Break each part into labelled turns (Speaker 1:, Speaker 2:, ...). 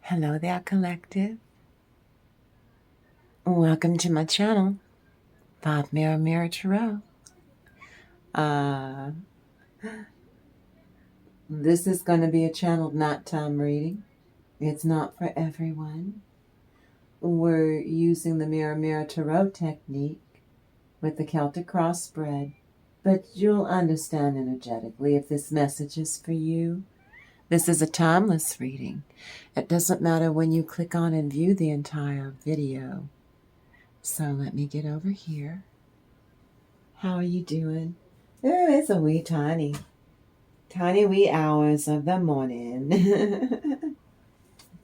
Speaker 1: Hello there, collective. Welcome to my channel, Five Mirror Tarot. This is going to be a channeled nighttime reading. It's not for everyone. We're using the Mirror Tarot technique with the Celtic cross spread, but you'll understand energetically if this message is for you. This is a timeless reading. It doesn't matter when you click on and view the entire video. So let me get over here. How are you doing? Oh, it's a wee tiny wee hours of the morning. Let's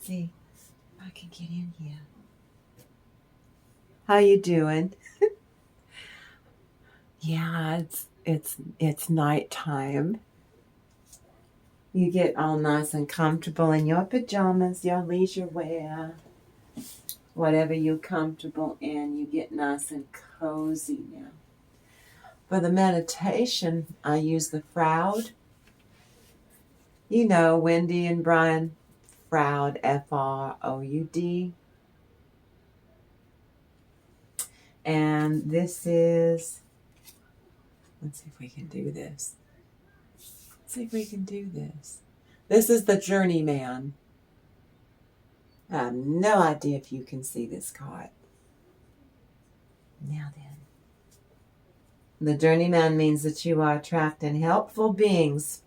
Speaker 1: see if I can get in here. How you doing? Yeah, it's nighttime. You get all nice and comfortable in your pajamas, your leisure wear, whatever you're comfortable in. You get nice and cozy now. For the meditation, I use the Froud. You know, Wendy and Brian Froud, F-R-O-U-D. And this is, let's see if we can do this. This is the Journeyman. I have no idea if you can see this card. Now then. The Journeyman means that you are attracting helpful beings,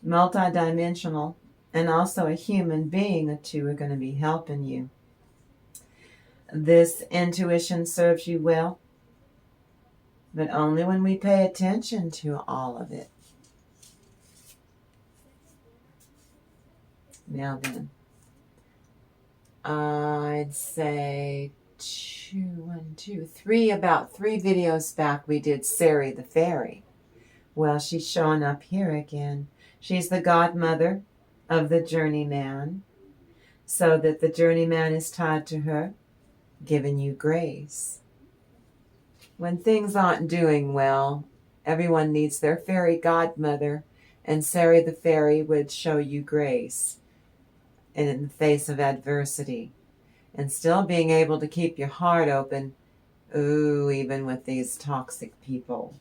Speaker 1: multidimensional, and also a human being. The two are going to be helping you. This intuition serves you well, but only when we pay attention to all of it. Now then, I'd say about three videos back we did Sari the Fairy. Well, she's showing up here again. She's the godmother of the Journeyman, so that the Journeyman is tied to her, giving you grace. When things aren't doing well, everyone needs their fairy godmother, and Sari the Fairy would show you grace in the face of adversity, and still being able to keep your heart open, even with these toxic people.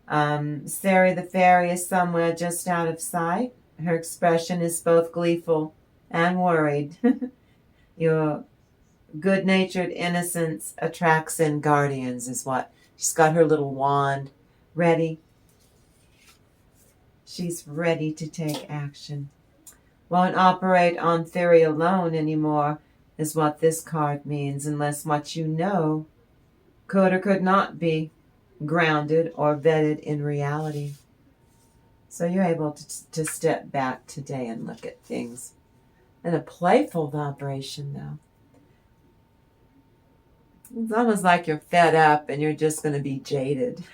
Speaker 1: Sari the Fairy is somewhere just out of sight. Her expression is both gleeful and worried. Your good-natured innocence attracts in guardians is what. She's got her little wand ready. She's ready to take action. Won't operate on theory alone anymore is what this card means, unless what you know could or could not be grounded or vetted in reality. So you're able to step back today and look at things in a playful vibration, though. It's almost like you're fed up and you're just going to be jaded.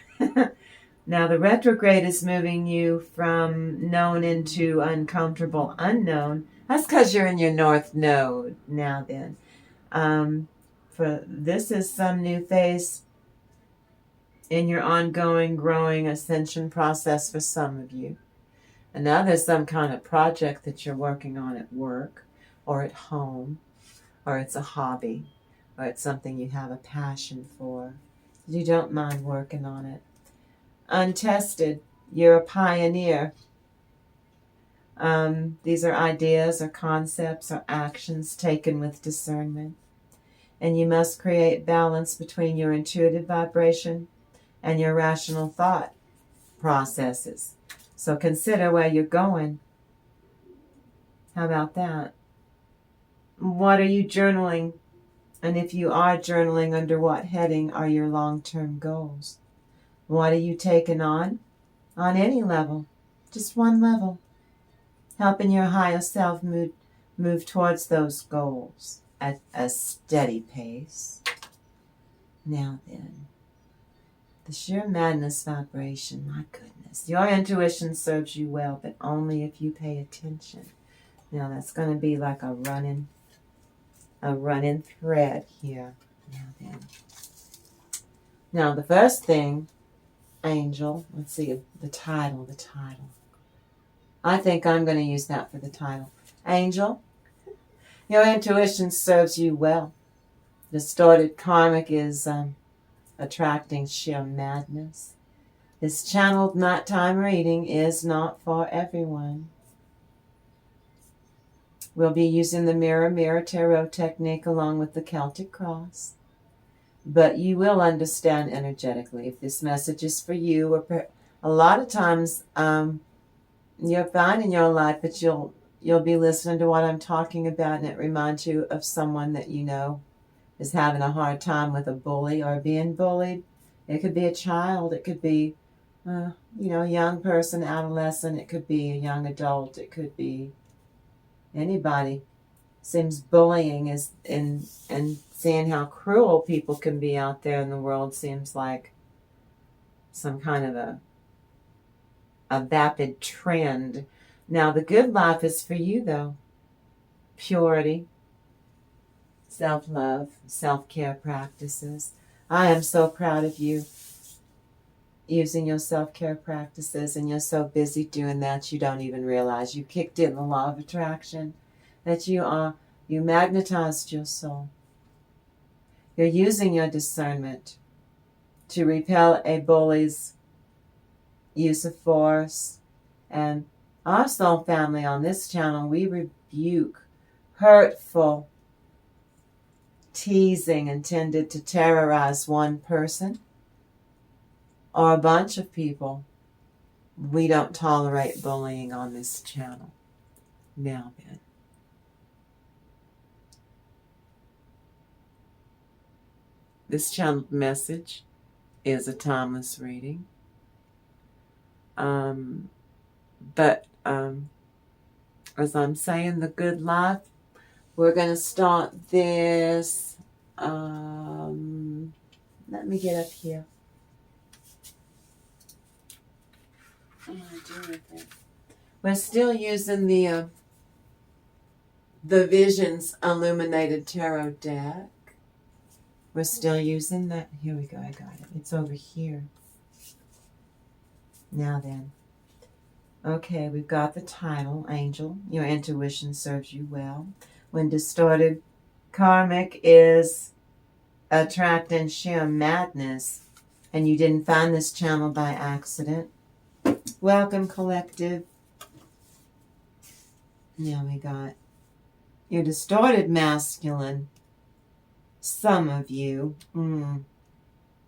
Speaker 1: Now, the retrograde is moving you from known into uncomfortable unknown. That's because you're in your north node now then. For this is some new phase in your ongoing, growing ascension process for some of you. And now there's some kind of project that you're working on at work or at home, or it's a hobby, or it's something you have a passion for. You don't mind working on it. Untested, you're a pioneer. These are ideas or concepts or actions taken with discernment. And you must create balance between your intuitive vibration and your rational thought processes. So consider where you're going. How about that? What are you journaling? And if you are journaling, under what heading are your long-term goals? What are you taking on any level, just one level, helping your higher self move towards those goals at a steady pace. Now then, the sheer madness vibration, my goodness. Your intuition serves you well, but only if you pay attention. Now that's going to be like a running thread here. Now then. Now the first thing, Angel, let's see, the title. I think I'm going to use that for the title. Angel, your intuition serves you well. Distorted karmic is attracting sheer madness. This channeled nighttime reading is not for everyone. We'll be using the Mirror Tarot technique along with the Celtic Cross. But you will understand energetically if this message is for you. Or a lot of times you're fine in your life, but you'll be listening to what I'm talking about, and it reminds you of someone that you know is having a hard time with a bully or being bullied. It could be a child. It could be, a young person, adolescent. It could be a young adult. It could be anybody. Seems bullying is and seeing how cruel people can be out there in the world seems like some kind of a vapid trend. Now the good life is for you though. Purity, self-love, self-care practices. I am so proud of you using your self-care practices, and you're so busy doing that you don't even realize you kicked in the law of attraction, that you magnetized your soul. You're using your discernment to repel a bully's use of force. And our soul family on this channel, we rebuke hurtful teasing intended to terrorize one person or a bunch of people. We don't tolerate bullying on this channel. Now then. This channeled message is a timeless reading. But as I'm saying, the good life, we're going to start this. Let me get up here. What am I doing with it? We're still using the Visions Illuminated Tarot deck. We're still using that. Here we go. I got it. It's over here. Now then. Okay, we've got the title, Angel. Your intuition serves you well. When distorted, karmic is attracting sheer madness, and you didn't find this channel by accident. Welcome, collective. Now we got your distorted masculine. Some of you,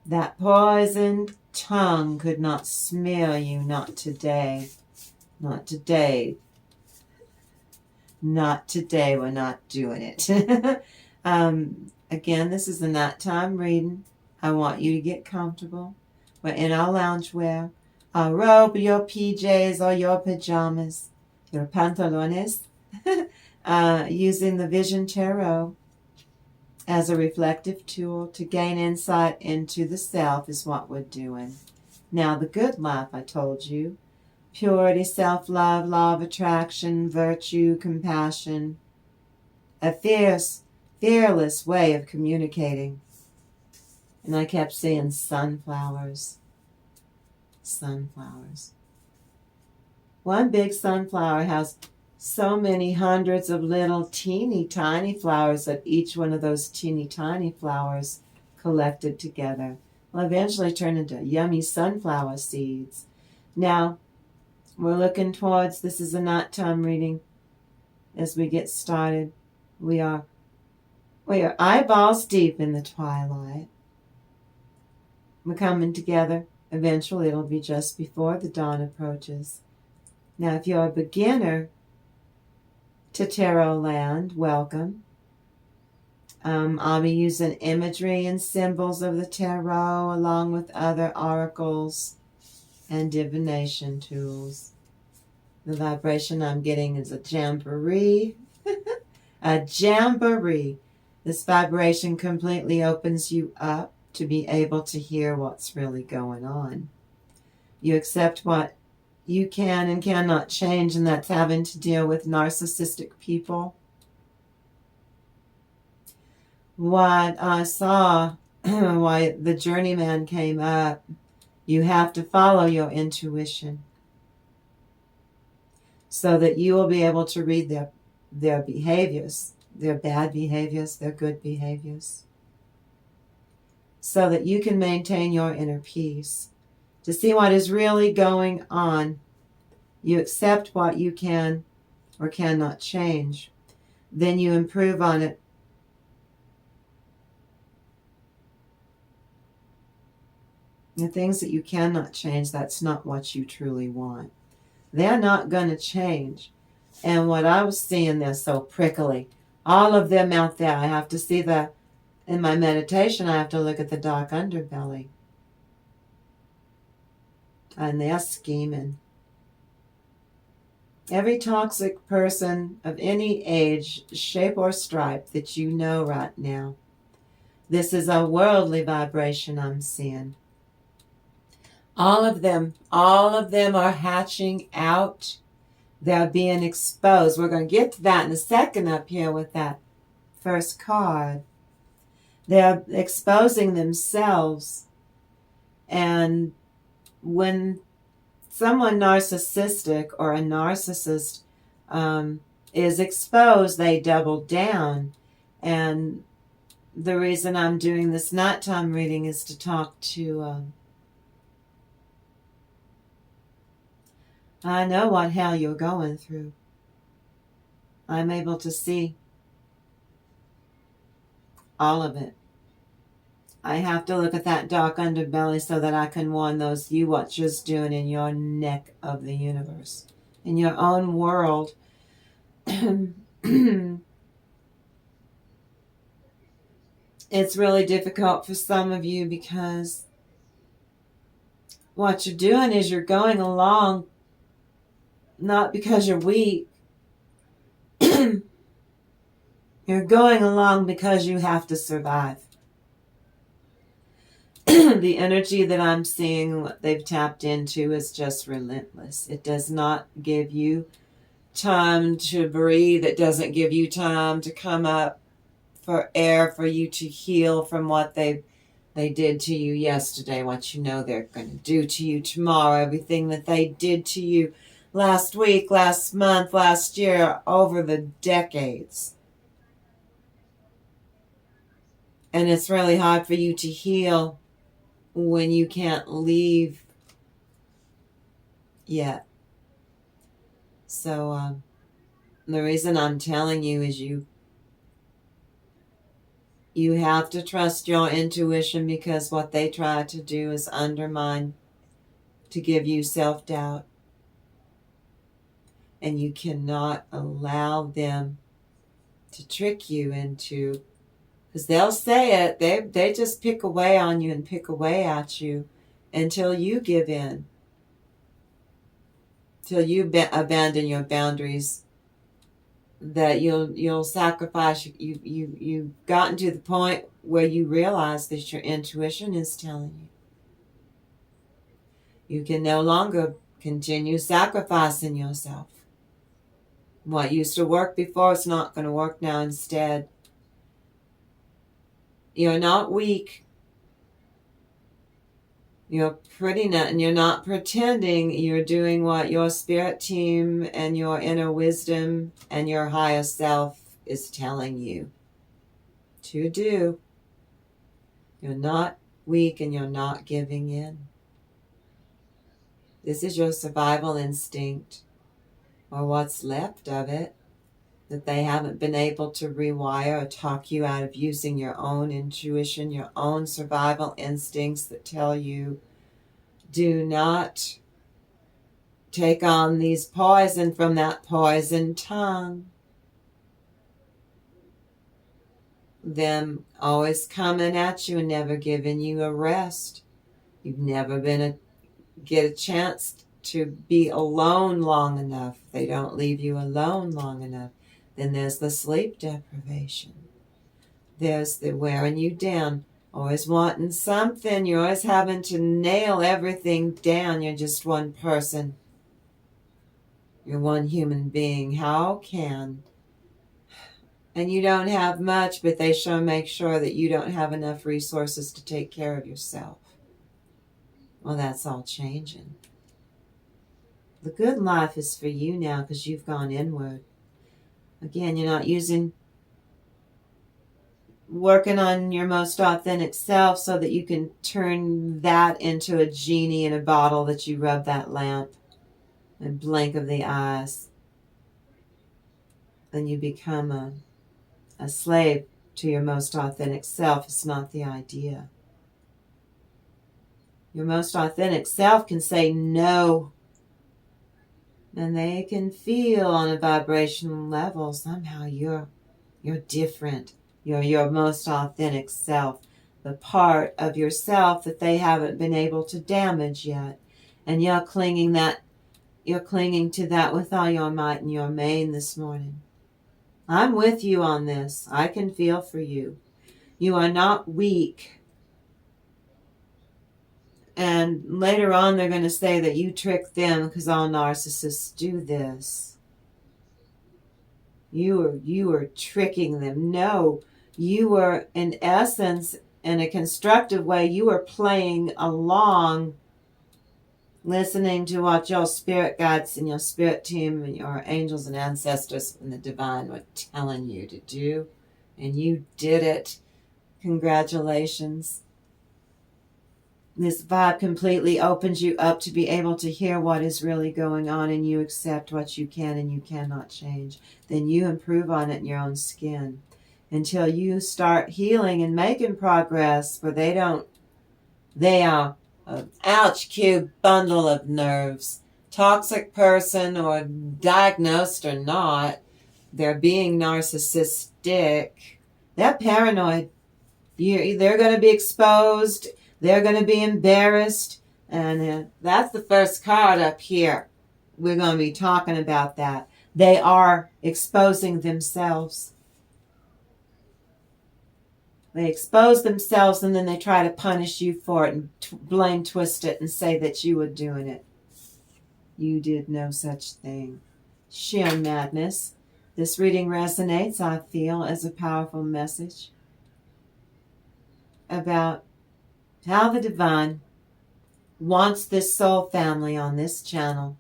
Speaker 1: that poisoned tongue could not smear you, not today. Not today. Not today, we're not doing it. Again, this is a nighttime reading. I want you to get comfortable. We're in our loungewear, our robe, your PJs or your pajamas, your pantalones, using the Vision Tarot as a reflective tool to gain insight into the self is what we're doing. Now, the good life, I told you. Purity, self-love, law of attraction, virtue, compassion. A fearless way of communicating. And I kept seeing sunflowers. Sunflowers. One big sunflower has so many hundreds of little teeny tiny flowers that each one of those teeny tiny flowers collected together will eventually turn into yummy sunflower seeds. Now, we're looking towards, this is a nighttime reading. As we get started, we are eyeballs deep in the twilight. We're coming together. Eventually, it'll be just before the dawn approaches. Now, if you're a beginner to Tarot Land, welcome. I'll be using imagery and symbols of the tarot along with other oracles and divination tools. The vibration I'm getting is a jamboree. A jamboree. This vibration completely opens you up to be able to hear what's really going on. You accept what you can and cannot change, and that's having to deal with narcissistic people. What I saw, why the journeyman came up, you have to follow your intuition so that you will be able to read their behaviors, their bad behaviors, their good behaviors, so that you can maintain your inner peace. To see what is really going on, you accept what you can or cannot change. Then you improve on it. The things that you cannot change, that's not what you truly want. They're not going to change. And what I was seeing, they're so prickly. All of them out there, I have to see in my meditation, I have to look at the dark underbelly. And they're scheming. Every toxic person of any age, shape, or stripe that you know right now, this is a worldly vibration I'm seeing. All of them are hatching out. They're being exposed. We're going to get to that in a second up here with that first card. They're exposing themselves. And when someone narcissistic or a narcissist is exposed, they double down. And the reason I'm doing this nighttime reading is to talk to... I know what hell you're going through. I'm able to see all of it. I have to look at that dark underbelly so that I can warn those you what you're doing in your neck of the universe, in your own world. It's really difficult for some of you because what you're doing is you're going along not because you're weak. You're going along because you have to survive. The energy that I'm seeing, what they've tapped into, is just relentless. It does not give you time to breathe. It doesn't give you time to come up for air, for you to heal from what they did to you yesterday, what you know they're going to do to you tomorrow, everything that they did to you last week, last month, last year, over the decades. And it's really hard for you to heal when you can't leave yet. So the reason I'm telling you is you have to trust your intuition, because what they try to do is undermine, to give you self-doubt. And you cannot allow them to trick you into... Because they'll say it, they just pick away on you and pick away at you until you give in, till you abandon your boundaries, that you'll sacrifice. You've gotten to the point where you realize that your intuition is telling you can no longer continue sacrificing yourself. What used to work before is not going to work now. Instead, you're not weak. You're pretty nut, and you're not pretending. You're doing what your spirit team and your inner wisdom and your higher self is telling you to do. You're not weak, and you're not giving in. This is your survival instinct, or what's left of it, that they haven't been able to rewire or talk you out of using your own intuition, your own survival instincts that tell you, do not take on these poison from that poison tongue. Them always coming at you and never giving you a rest. You've never get a chance to be alone long enough. They don't leave you alone long enough. Then there's the sleep deprivation. There's the wearing you down, always wanting something. You're always having to nail everything down. You're just one person. You're one human being. How can... And you don't have much, but they make sure that you don't have enough resources to take care of yourself. Well, that's all changing. The good life is for you now, because you've gone inward. Again, you're not working on your most authentic self so that you can turn that into a genie in a bottle that you rub that lamp and blink of the eyes. Then you become a slave to your most authentic self. It's not the idea. Your most authentic self can say no, and they can feel on a vibrational level somehow you're different. You're your most authentic self, the part of yourself that they haven't been able to damage yet. And you're clinging to that with all your might and your main this morning. I'm with you on this. I can feel for you. You are not weak. And later on, they're going to say that you tricked them because all narcissists do this. You were tricking them. No, you were, in essence, in a constructive way, you were playing along, listening to what your spirit guides and your spirit team and your angels and ancestors and the divine were telling you to do. And you did it. Congratulations. This vibe completely opens you up to be able to hear what is really going on, and you accept what you can and you cannot change. Then you improve on it in your own skin until you start healing and making progress, for they are an ouch cube bundle of nerves. Toxic person or diagnosed or not, they're being narcissistic. They're paranoid. They're going to be exposed. They're going to be embarrassed. And that's the first card up here. We're going to be talking about that. They are exposing themselves. They expose themselves and then they try to punish you for it and blame twist it and say that you were doing it. You did no such thing. Sheer madness. This reading resonates, I feel, as a powerful message about how the divine wants this soul family on this channel.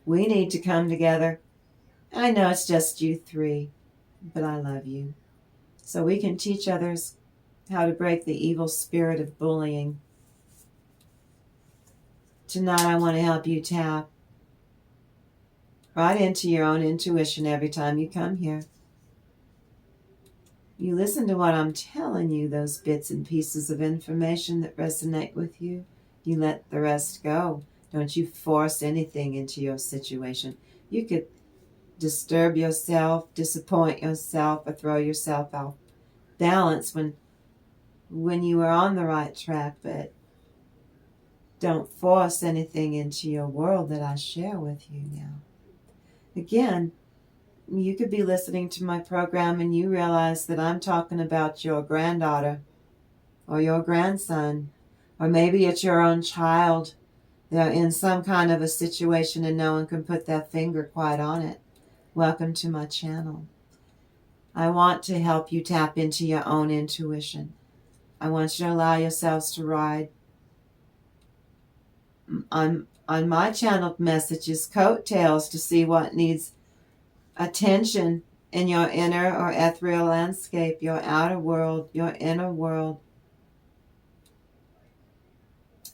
Speaker 1: We need to come together. I know it's just you three, but I love you. So we can teach others how to break the evil spirit of bullying. Tonight I want to help you tap right into your own intuition every time you come here. You listen to what I'm telling you, those bits and pieces of information that resonate with you. You let the rest go. Don't you force anything into your situation. You could disturb yourself, disappoint yourself, or throw yourself off balance when you are on the right track, but don't force anything into your world that I share with you now. Again, you could be listening to my program and you realize that I'm talking about your granddaughter or your grandson, or maybe it's your own child. They're in some kind of a situation and no one can put their finger quite on it. Welcome to my channel. I want to help you tap into your own intuition. I want you to allow yourselves to ride on my channeled messages, coattails, to see what needs attention in your inner or ethereal landscape, your outer world, your inner world.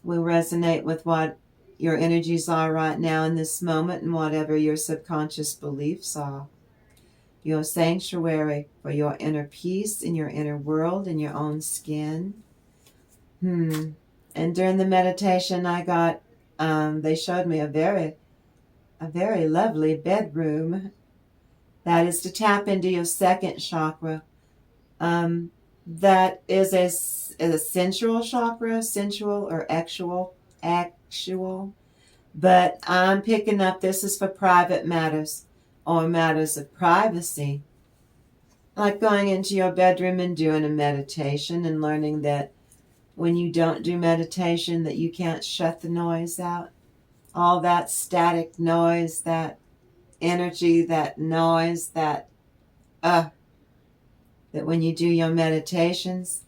Speaker 1: Will resonate with what your energies are right now in this moment and whatever your subconscious beliefs are. Your sanctuary for your inner peace in your inner world, in your own skin. And during the meditation I got, they showed me a very lovely bedroom. That is to tap into your second chakra. That is a sensual chakra, sensual or actual. But I'm picking up this is for private matters or matters of privacy. Like going into your bedroom and doing a meditation and learning that when you don't do meditation that you can't shut the noise out. All that static noise, that energy, that noise, that when you do your meditations,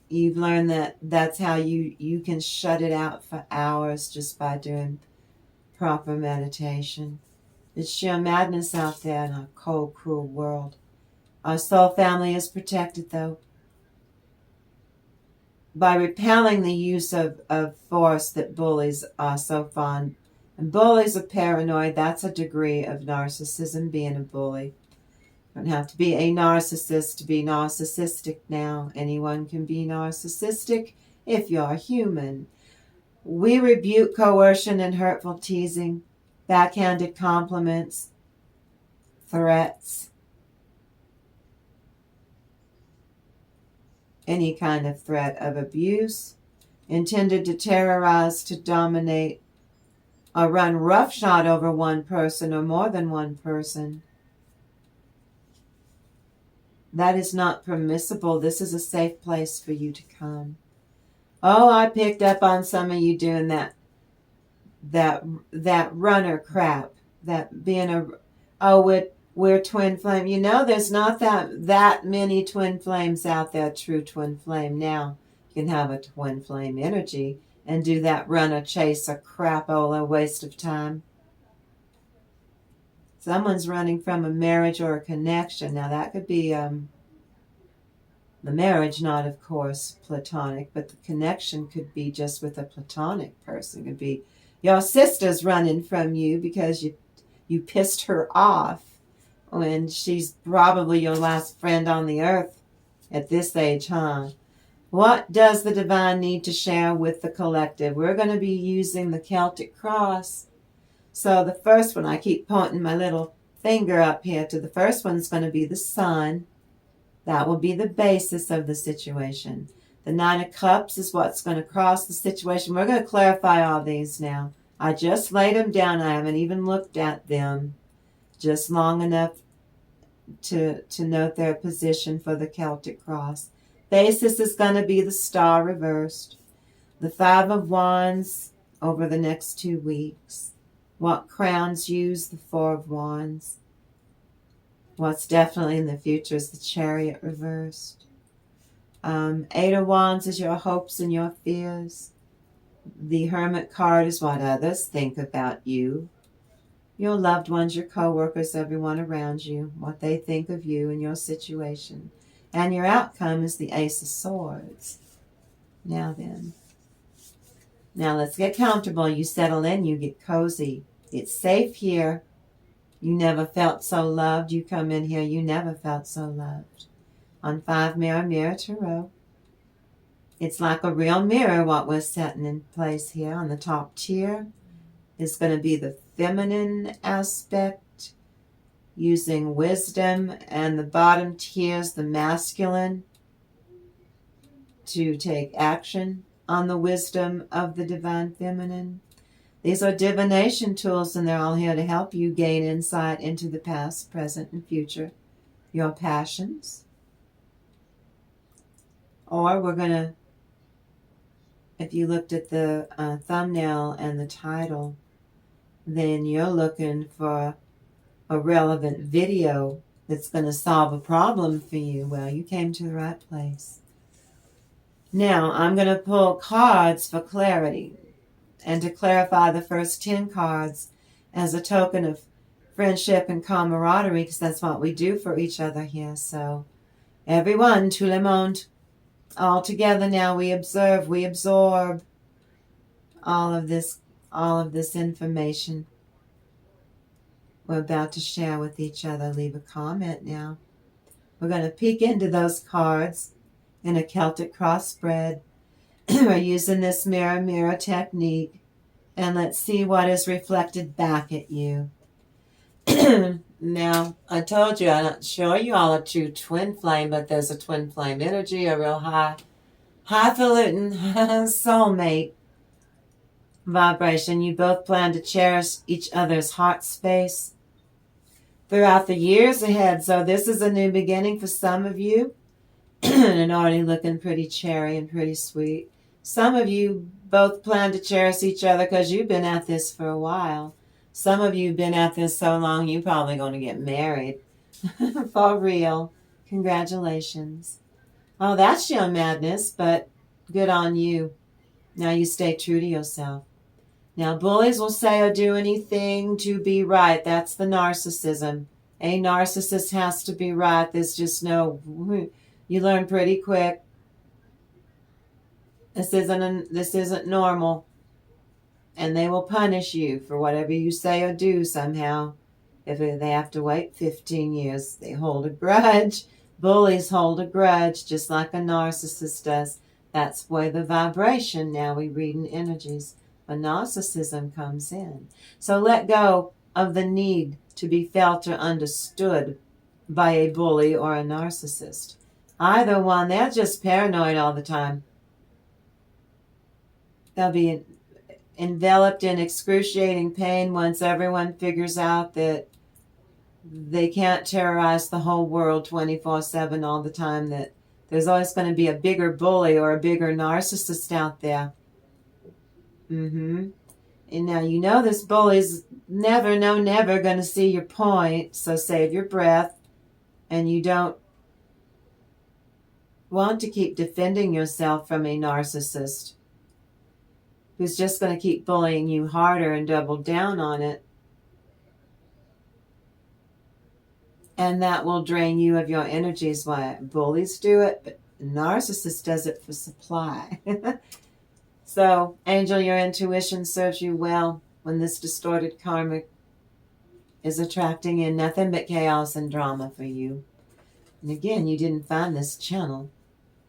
Speaker 1: you've learned that that's how you can shut it out for hours just by doing proper meditation. It's sheer madness out there in our cold, cruel world. Our soul family is protected, though, by repelling the use of force that bullies are so fond. And bullies are paranoid. That's a degree of narcissism, being a bully. You don't have to be a narcissist to be narcissistic now. Anyone can be narcissistic if you're human. We rebuke coercion and hurtful teasing, backhanded compliments, threats, any kind of threat of abuse intended to terrorize, to dominate, or run roughshod over one person or more than one person. That is not permissible. This is a safe place for you to come. Oh, I picked up on some of you doing that runner crap, that being we're twin flame. You know, there's not that many twin flames out there, true twin flame. Now you can have a twin flame energy and do that runner chase a crapola waste of time. Someone's running from a marriage or a connection. Now that could be the marriage, not of course platonic, but the connection could be just with a platonic person. It could be your sister's running from you because you pissed her off when she's probably your last friend on the earth at this age, huh? What does the divine need to share with the collective? We're going to be using the Celtic cross. So the first one, I keep pointing my little finger up here to the first one's going to be the sun. That will be the basis of the situation. The Nine of Cups is what's going to cross the situation. We're going to clarify all these now. I just laid them down. I haven't even looked at them. Just long enough to note their position for the Celtic cross. Basis is going to be the star reversed. The Five of Wands over the next 2 weeks. What crowns use the Four of Wands. What's definitely in the future is the Chariot reversed. Eight of Wands is your hopes and your fears. The Hermit card is what others think about you. Your loved ones, your co-workers, everyone around you, what they think of you and your situation. And your outcome is the Ace of Swords. Now then. Now let's get comfortable. You settle in, you get cozy. It's safe here. You never felt so loved. You come in here, you never felt so loved. On 5 Mirror, Mirror Tarot. It's like a real mirror what we're setting in place here. On the top tier is going to be the feminine aspect, using wisdom, and the bottom tier is the masculine, to take action on the wisdom of the divine feminine. These are divination tools, and they're all here to help you gain insight into the past, present, and future, your passions. Or we're going to, if you looked at the thumbnail and the title, then you're looking for a relevant video that's going to solve a problem for you. Well, you came to the right place. Now, I'm going to pull cards for clarity and to clarify the first 10 cards as a token of friendship and camaraderie, because that's what we do for each other here. So, everyone, tout le monde, all together now, we observe, we absorb all of this information we're about to share with each other. Leave a comment now. We're going to peek into those cards in a Celtic cross spread. We're using this mirror mirror technique, and let's see what is reflected back at you. Now, I told you, I'm not sure you all are true twin flame, but there's a twin flame energy, a real highfalutin soulmate vibration. You both plan to cherish each other's heart space throughout the years ahead. So this is a new beginning for some of you, and already looking pretty cherry and pretty sweet. Some of you both plan to cherish each other because you've been at this for a while. Some of you have been at this so long, you're probably going to get married. For real. Congratulations. Oh, that's your madness, but good on you. Now you stay true to yourself. Now, bullies will say or do anything to be right. That's the narcissism. A narcissist has to be right. There's just no, you learn pretty quick. This isn't normal. And they will punish you for whatever you say or do somehow. If they have to wait 15 years, they hold a grudge. Bullies hold a grudge just like a narcissist does. That's where the vibration, now we read in energies, a narcissism comes in. So let go of the need to be felt or understood by a bully or a narcissist. Either one, they're just paranoid all the time. They'll be enveloped in excruciating pain once everyone figures out that they can't terrorize the whole world 24/7 all the time, that there's always going to be a bigger bully or a bigger narcissist out there. And now you know this bully's never going to see your point, so save your breath. And you don't want to keep defending yourself from a narcissist who's just going to keep bullying you harder and double down on it. And that will drain you of your energies. Why bullies do it, but a narcissist does it for supply. So, angel, your intuition serves you well when this distorted karmic is attracting in nothing but chaos and drama for you. And again, you didn't find this channel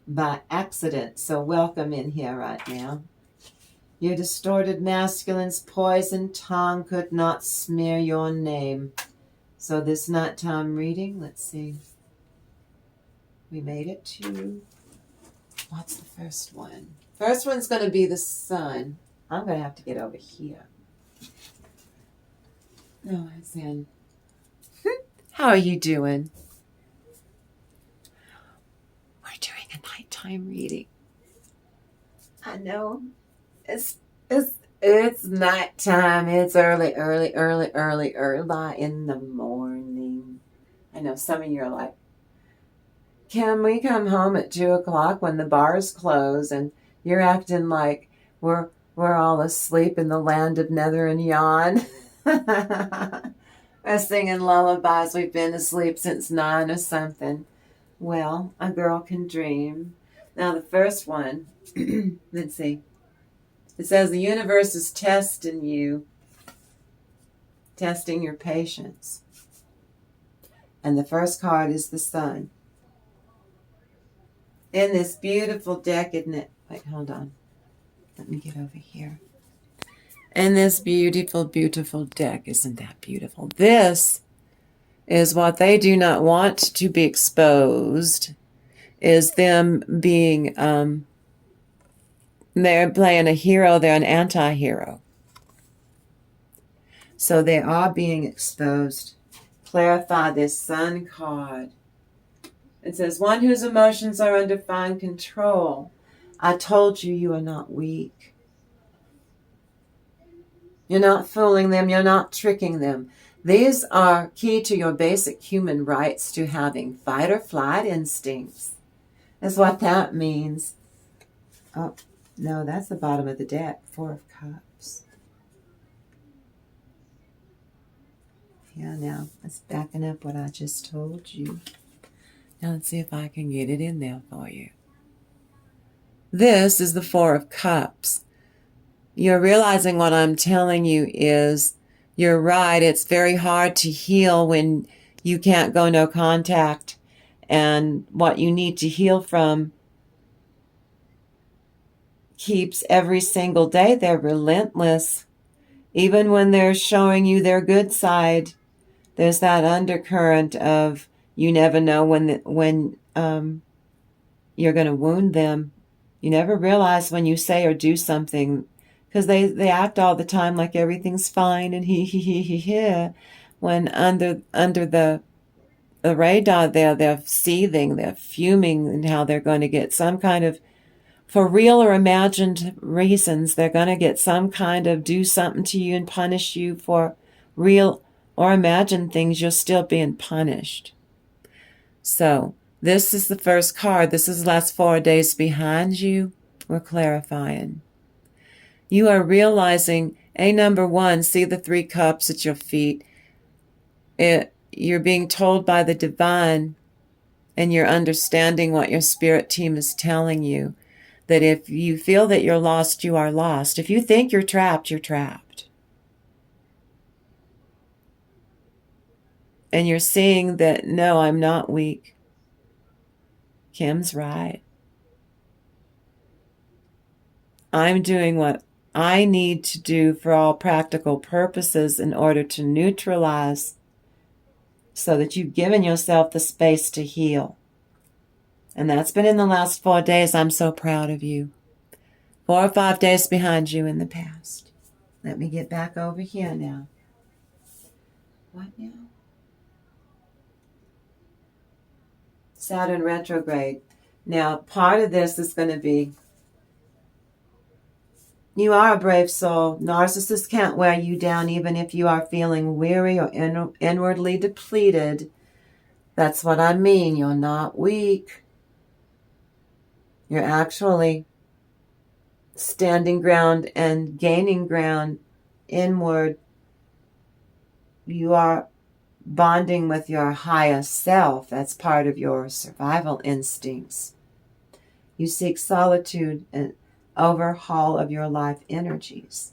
Speaker 1: by accident, so welcome in here right now. Your distorted masculine's poison tongue could not smear your name. So this nighttime reading, let's see. We made it to, what's the first one? First one's going to be the sun. I'm going to have to get over here. Oh, it's in. How are you doing? We're doing a nighttime reading. I know. It's nighttime. It's early in the morning. I know some of you are like, can we come home at 2 o'clock when the bars close? And you're acting like we're all asleep in the land of Nether and Yon. We're singing lullabies. We've been asleep since 9 or something. Well, a girl can dream. Now the first one, let's see. It says the universe is testing you, testing your patience. And the first card is the sun. In this beautiful deck, isn't it? Wait, hold on. Let me get over here. In this beautiful, beautiful deck, isn't that beautiful? This is what they do not want to be exposed, is them being... they're playing a hero, they're an anti-hero. So they are being exposed. Clarify this sun card. It says, one whose emotions are under fine control. I told you, you are not weak. You're not fooling them, you're not tricking them. These are key to your basic human rights to having fight or flight instincts. That's what that means. Oh. No, that's the bottom of the deck. 4 of Cups. Yeah, now, it's backing up what I just told you. Now, let's see if I can get it in there for you. This is the 4 of Cups. You're realizing what I'm telling you is, you're right, it's very hard to heal when you can't go no contact. And what you need to heal from keeps every single day. They're relentless. Even when they're showing you their good side, there's that undercurrent of you never know when you're going to wound them. You never realize when you say or do something, because they act all the time like everything's fine and he. When under the radar, they're seething, they're fuming, and how they're going to get some kind of, for real or imagined reasons, they're going to get some kind of do something to you and punish you for real or imagined things. You're still being punished. So this is the first card. This is the last 4 days behind you. We're clarifying. You are realizing Number 1, see the 3 cups at your feet. You're being told by the divine, and you're understanding what your spirit team is telling you, that if you feel that you're lost, you are lost. If you think you're trapped, you're trapped. And you're seeing that, no, I'm not weak. Kim's right. I'm doing what I need to do for all practical purposes in order to neutralize, so that you've given yourself the space to heal. And that's been in the last 4 days. I'm so proud of you. 4 or 5 days behind you in the past. Let me get back over here now. What now? Saturn retrograde. Now, part of this is going to be, you are a brave soul. Narcissists can't wear you down even if you are feeling weary or inwardly depleted. That's what I mean. You're not weak. You're actually standing ground and gaining ground inward. You are bonding with your highest self. That's part of your survival instincts. You seek solitude and overhaul of your life energies.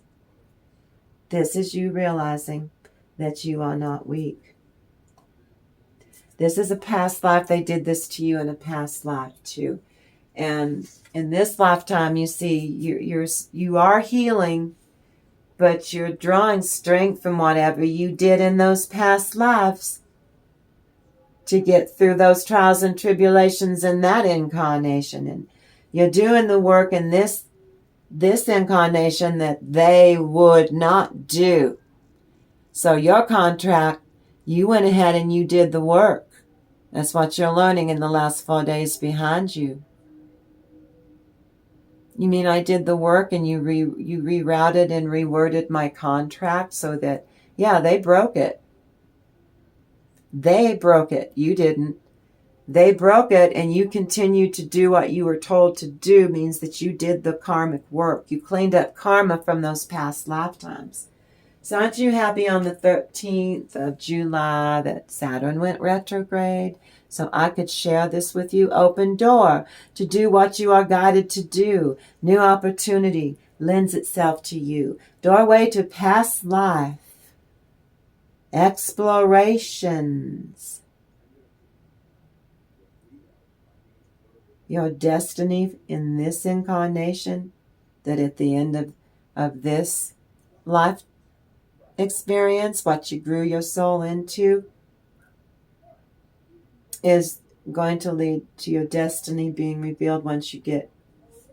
Speaker 1: This is you realizing that you are not weak. This is a past life. They did this to you in a past life too. And in this lifetime, you see, you are healing, but you're drawing strength from whatever you did in those past lives to get through those trials and tribulations in that incarnation. And you're doing the work in this incarnation that they would not do. So your contract, you went ahead and you did the work. That's what you're learning in the last 4 days behind you. You mean I did the work and you rerouted and reworded my contract so that, yeah, they broke it. They broke it. You didn't. They broke it, and you continued to do what you were told to do, means that you did the karmic work. You cleaned up karma from those past lifetimes. So aren't you happy on the 13th of July that Saturn went retrograde? So I could share this with you. Open door to do what you are guided to do. New opportunity lends itself to you. Doorway to past life. Explorations. Your destiny in this incarnation, that at the end of this life experience, what you grew your soul into, is going to lead to your destiny being revealed once you get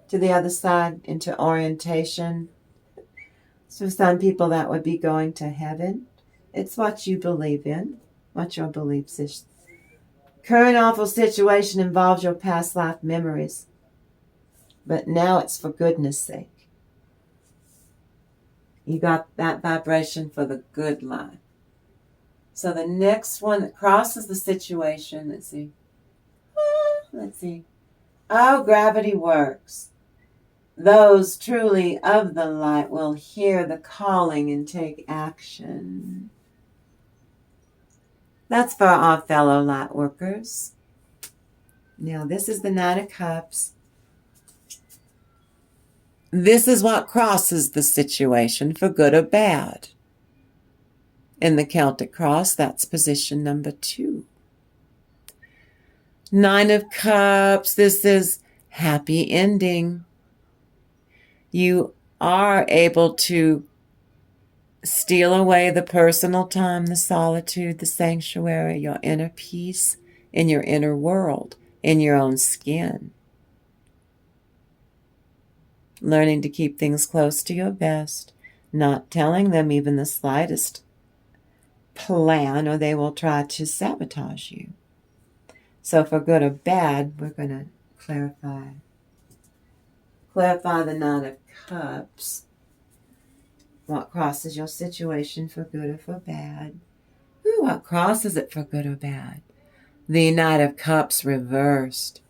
Speaker 1: to the other side into orientation. So some people that would be going to heaven. It's what you believe in, what your beliefs is. Current awful situation involves your past life memories, but now it's for goodness sake. You got that vibration for the good life. So the next one that crosses the situation, let's see. Oh, gravity works. Those truly of the light will hear the calling and take action. That's for our fellow light workers. Now, this is the Knight of Cups. This is what crosses the situation for good or bad. In the Celtic cross, that's position number 2. 9 of Cups, this is happy ending. You are able to steal away the personal time, the solitude, the sanctuary, your inner peace in your inner world, in your own skin. Learning to keep things close to your vest, not telling them even the slightest plan, or they will try to sabotage you. So for good or bad, we're going to clarify the Nine of Cups. What crosses your situation for good or for bad? Ooh, what crosses it for good or bad? The Knight of Cups reversed.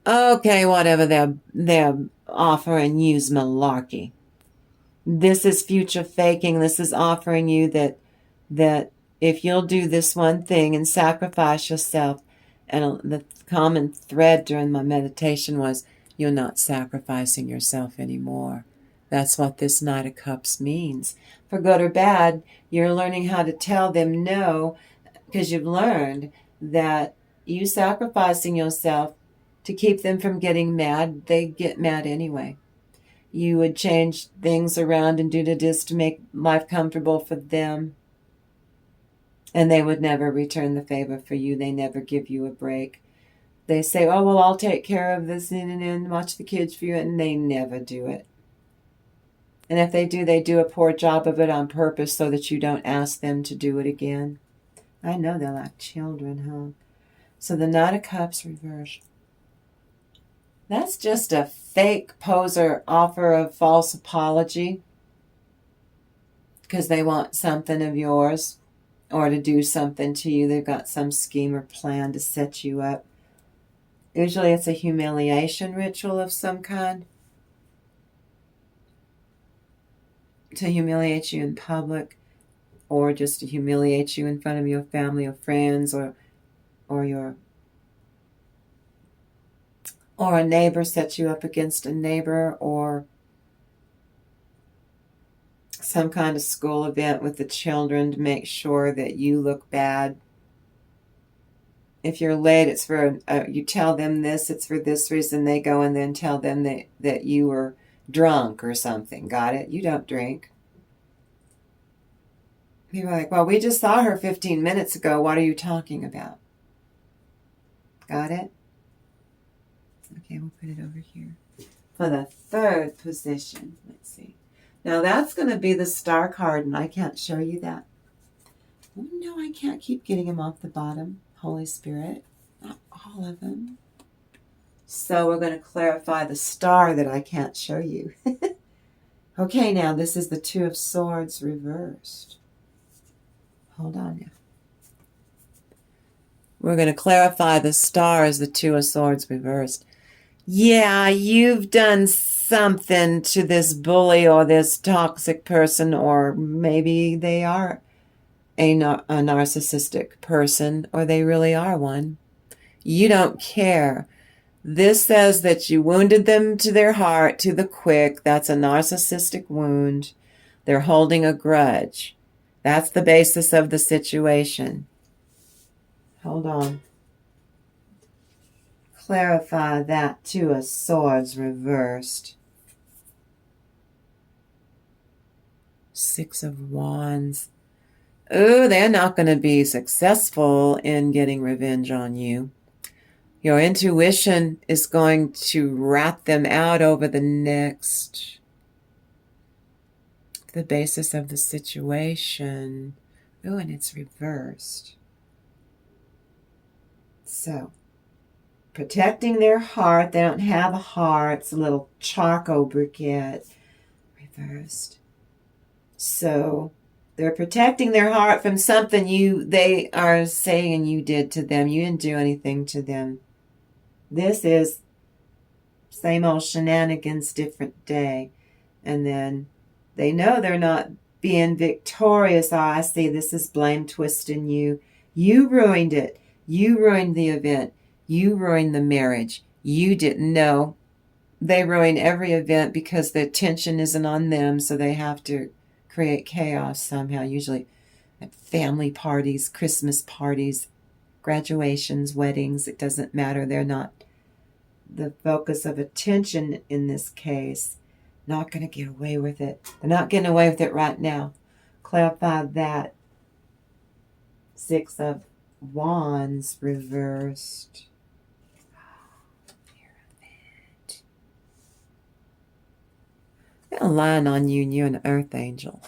Speaker 1: Okay, whatever they're offering, use malarkey. This is future faking. This is offering you that if you'll do this one thing and sacrifice yourself, and the common thread during my meditation was you're not sacrificing yourself anymore. That's what this Knight of Cups means. For good or bad, you're learning how to tell them no, because you've learned that you sacrificing yourself to keep them from getting mad, they get mad anyway. You would change things around and do this to make life comfortable for them. And they would never return the favor for you. They never give you a break. They say, oh, well, I'll take care of this and watch the kids for you. And they never do it. And if they do a poor job of it on purpose so that you don't ask them to do it again. I know they're like children, huh? So the Knight of Cups reversed. That's just a fake poser offer of false apology because they want something of yours or to do something to you. They've got some scheme or plan to set you up. Usually it's a humiliation ritual of some kind to humiliate you in public or just to humiliate you in front of your family or friends or a neighbor sets you up against a neighbor, or some kind of school event with the children to make sure that you look bad. If you're late, it's for you tell them this, it's for this reason. They go and then tell them that you were drunk or something. Got it? You don't drink. People are like, well, we just saw her 15 minutes ago. What are you talking about? Got it? Okay, we'll put it over here. For the third position, let's see. Now that's going to be the Star card, and I can't show you that. Oh, no, I can't keep getting them off the bottom. Holy Spirit, not all of them. So we're going to clarify the Star that I can't show you. Okay, now this is the Two of Swords reversed. Hold on now. We're going to clarify the Star as the Two of Swords reversed. Yeah, you've done something to this bully or this toxic person, or maybe they are a narcissistic person, or they really are one. You don't care. This says that you wounded them to their heart, to the quick. That's a narcissistic wound. They're holding a grudge. That's the basis of the situation. Hold on. Clarify that Two of Swords reversed. Six of Wands. Oh, they're not going to be successful in getting revenge on you. Your intuition is going to rat them out over the basis of the situation. Oh, and it's reversed. So, protecting their heart. They don't have a heart. It's a little charcoal briquette. Reversed. So they're protecting their heart from something they are saying you did to them. You didn't do anything to them. This is same old shenanigans, different day. And then they know they're not being victorious. Oh, I see, this is blame twisting you. You ruined it. You ruined the event. You ruined the marriage. You didn't know. They ruin every event because the attention isn't on them, so they have to create chaos somehow, usually at family parties, Christmas parties, graduations, weddings. It doesn't matter. They're not the focus of attention in this case. Not going to get away with it. They're not getting away with it right now. Clarify that. Six of Wands reversed. They're lying on you and you're an earth angel.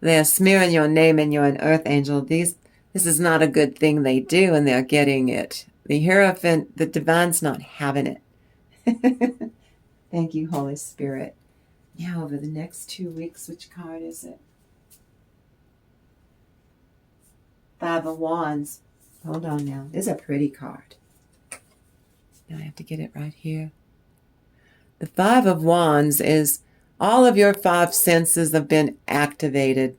Speaker 1: They're smearing your name and you're an earth angel. This is not a good thing they do, and they're getting it. The Hierophant, the divine's not having it. Thank you, Holy Spirit. Now, over the next 2 weeks, which card is it? Five of Wands. Hold on now. This is a pretty card. Now I have to get it right here. The Five of Wands is all of your five senses have been activated.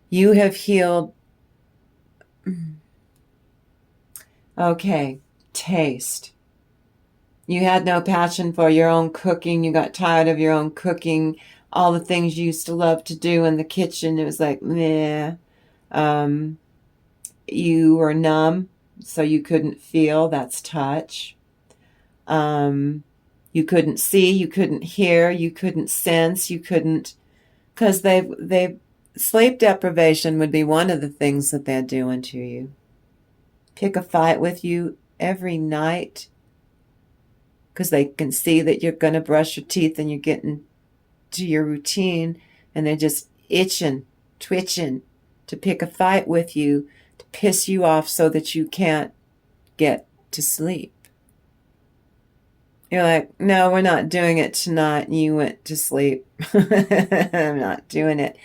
Speaker 1: You have healed. Okay, taste. You had no passion for your own cooking. You got tired of your own cooking. All the things you used to love to do in the kitchen, it was like, meh. You were numb, so you couldn't feel. That's touch. You couldn't see, you couldn't hear, you couldn't sense, you couldn't, because sleep deprivation would be one of the things that they're doing to you. Pick a fight with you every night because they can see that you're going to brush your teeth and you're getting to your routine, and they're just itching, twitching to pick a fight with you, to piss you off so that you can't get to sleep. You're like, no, we're not doing it tonight. And you went to sleep. I'm not doing it.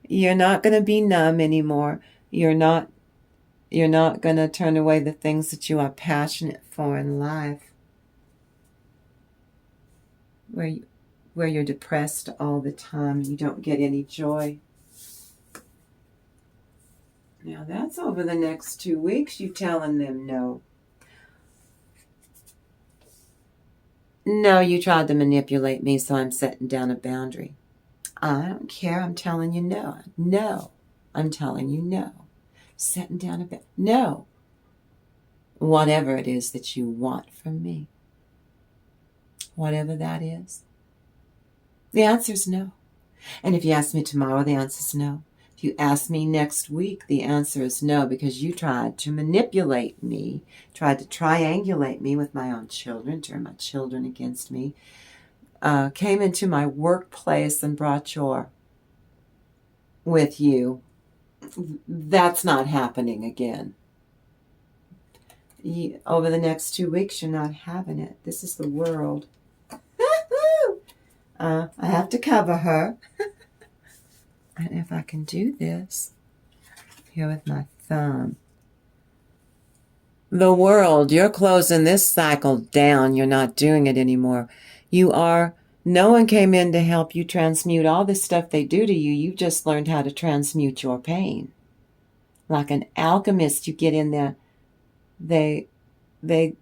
Speaker 1: You're not going to be numb anymore. You're not going to turn away the things that you are passionate for in life. Where you're depressed all the time and you don't get any joy. Now that's over the next 2 weeks. You telling them no. No, you tried to manipulate me, so I'm setting down a boundary. I don't care. I'm telling you no. No. I'm telling you no. Setting down a boundary. No. Whatever it is that you want from me. Whatever that is. The answer is no. And if you ask me tomorrow, the answer is no. If you ask me next week, the answer is no, because you tried to manipulate me, tried to triangulate me with my own children, turn my children against me, came into my workplace and brought your with you. That's not happening again. Over the next 2 weeks, you're not having it. This is the world. I have to cover her. And if I can do this, here with my thumb. The world, you're closing this cycle down. You're not doing it anymore. No one came in to help you transmute all this stuff they do to you. You just learned how to transmute your pain. Like an alchemist, you get in there. They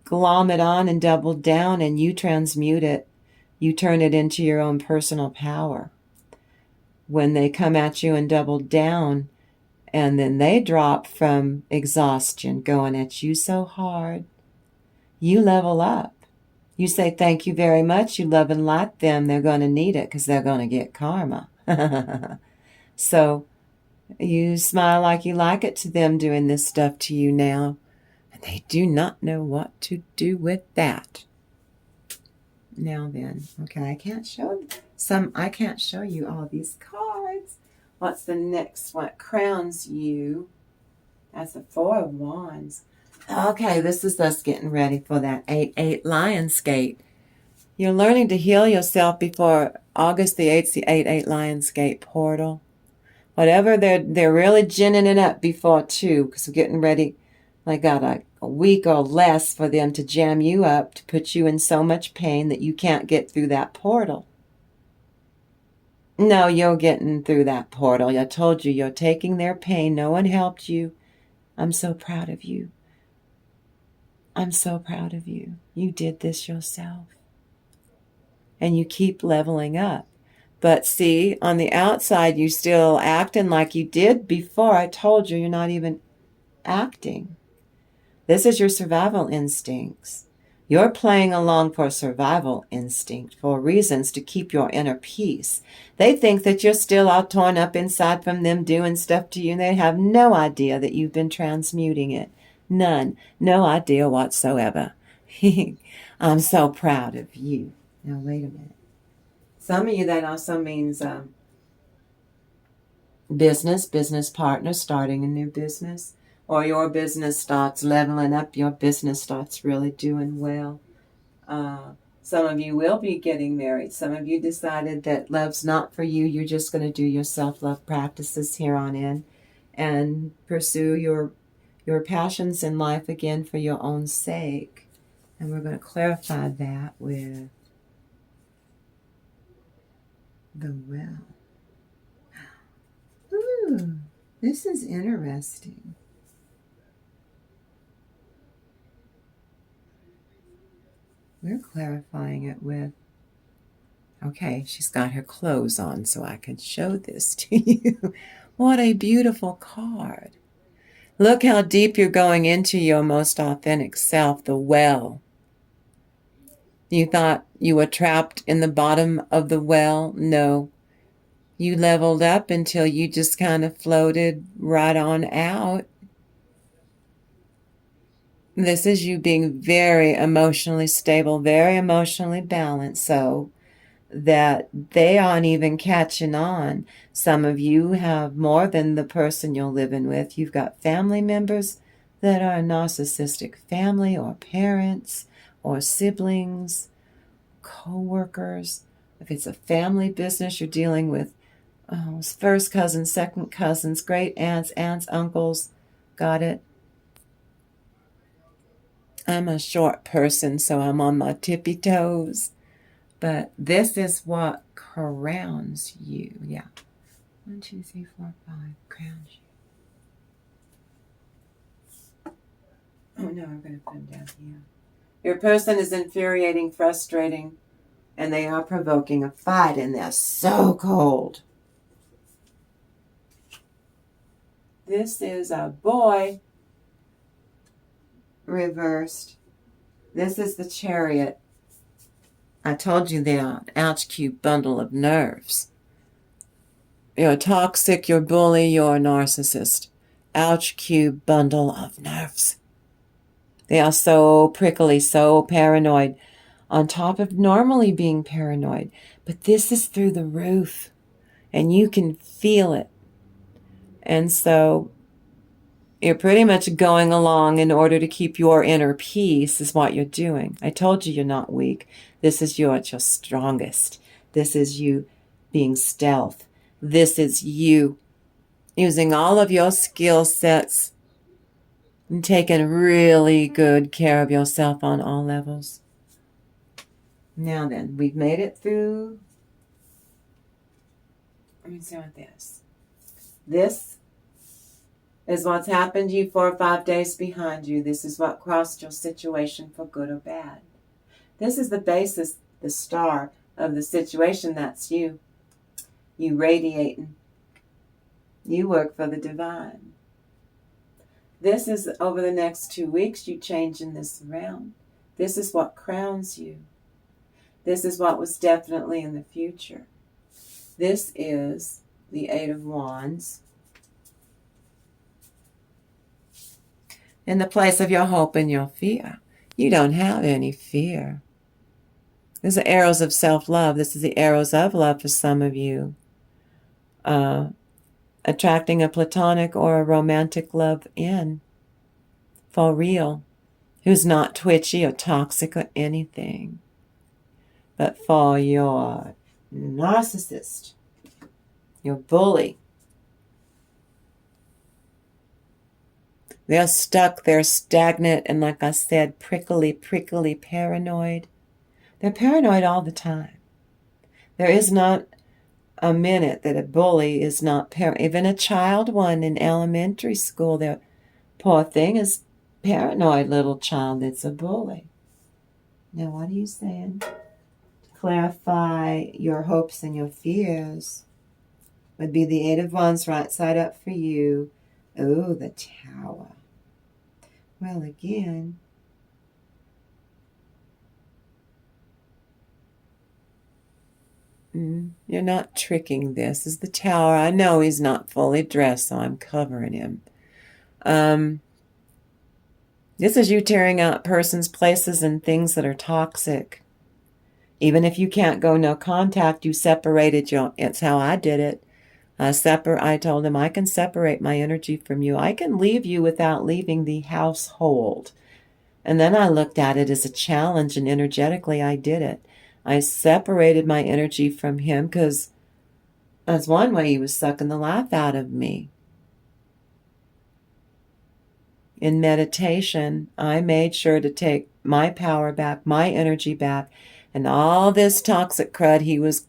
Speaker 1: glom it on and double down, and you transmute it. You turn it into your own personal power. When they come at you and double down, and then they drop from exhaustion, going at you so hard, you level up. You say, thank you very much. You love and light them. They're going to need it because they're going to get karma. So you smile like you like it to them doing this stuff to you now. And they do not know what to do with that. Now then, okay, I can't show you all these cards. What's the next one? Crowns you. That's the Four of Wands. Okay, this is us getting ready for that 8-8 Lionsgate. You're learning to heal yourself before August the 8th, the 8-8 Lionsgate portal. Whatever, they're really ginning it up before 2, because we're getting ready. I got a week or less for them to jam you up, to put you in so much pain that you can't get through that portal. No, you're getting through that portal. I told you, you're taking their pain. No one helped you. I'm so proud of you. I'm so proud of you. You did this yourself. And you keep leveling up. But see, on the outside, you're still acting like you did before. I told you, you're not even acting. This is your survival instincts. You're playing along for survival instinct, for reasons to keep your inner peace. They think that you're still all torn up inside from them doing stuff to you, and they have no idea that you've been transmuting it. None. No idea whatsoever. I'm so proud of you. Now, wait a minute. Some of you, that also means business partner, starting a new business. Or your business starts leveling up, your business starts really doing well. Some of you will be getting married. Some of you decided that love's not for you. You're just going to do your self-love practices here on in and pursue your passions in life again for your own sake. And we're going to clarify that with the well. Ooh, this is interesting. We're clarifying it with, okay, she's got her clothes on so I can show this to you. What a beautiful card. Look how deep you're going into your most authentic self, the well. You thought you were trapped in the bottom of the well? No. You leveled up until you just kind of floated right on out. This is you being very emotionally stable, very emotionally balanced, so that they aren't even catching on. Some of you have more than the person you're living with. You've got family members that are a narcissistic family, or parents, or siblings, co-workers. If it's a family business, you're dealing with first cousins, second cousins, great aunts, uncles. Got it? I'm a short person, so I'm on my tippy toes. But this is what crowns you. Yeah. 1, 2, 3, 4, 5. Crowns you. Oh no, I'm going to put them down here. Your person is infuriating, frustrating, and they are provoking a fight, and they're so cold. This is a boy reversed. This is the Chariot. I told you they're an ouch-cute bundle of nerves. You're toxic, you're bully, you're a narcissist. Ouch-cube bundle of nerves. They are so prickly, so paranoid, on top of normally being paranoid. But this is through the roof, and you can feel it. And so you're pretty much going along in order to keep your inner peace is what you're doing. I told you you're not weak. This is you at your strongest. This is you being stealth. This is you using all of your skill sets and taking really good care of yourself on all levels. Now then, we've made it through. Let me start with this. This is what's happened to you 4 or 5 days behind you. This is what crossed your situation for good or bad. This is the basis, the star of the situation. That's you. You radiating. You work for the divine. This is over the next 2 weeks, you changing this around. This is what crowns you. This is what was definitely in the future. This is the 8 of Wands. In the place of your hope and your fear. You don't have any fear. These are arrows of self-love. This is the arrows of love for some of you. Attracting a platonic or a romantic love in. For real. Who's not twitchy or toxic or anything. But for your narcissist, your bully, they're stuck, they're stagnant, and like I said, prickly, paranoid. They're paranoid all the time. There is not a minute that a bully is not paranoid. Even a child one in elementary school, their poor thing is paranoid little child that's a bully. Now what are you saying? Clarify your hopes and your fears. Would be the 8 of Wands right side up for you. Oh, the Tower. Well, again, you're not tricking this. This is the Tower. I know he's not fully dressed, so I'm covering him. This is you tearing out persons, places, and things that are toxic. Even if you can't go no contact, you separated your, it's how I did it. I told him, I can separate my energy from you. I can leave you without leaving the household. And then I looked at it as a challenge, and energetically I did it. I separated my energy from him because that's one way he was sucking the life out of me. in meditation, I made sure to take my power back, my energy back, and all this toxic crud he was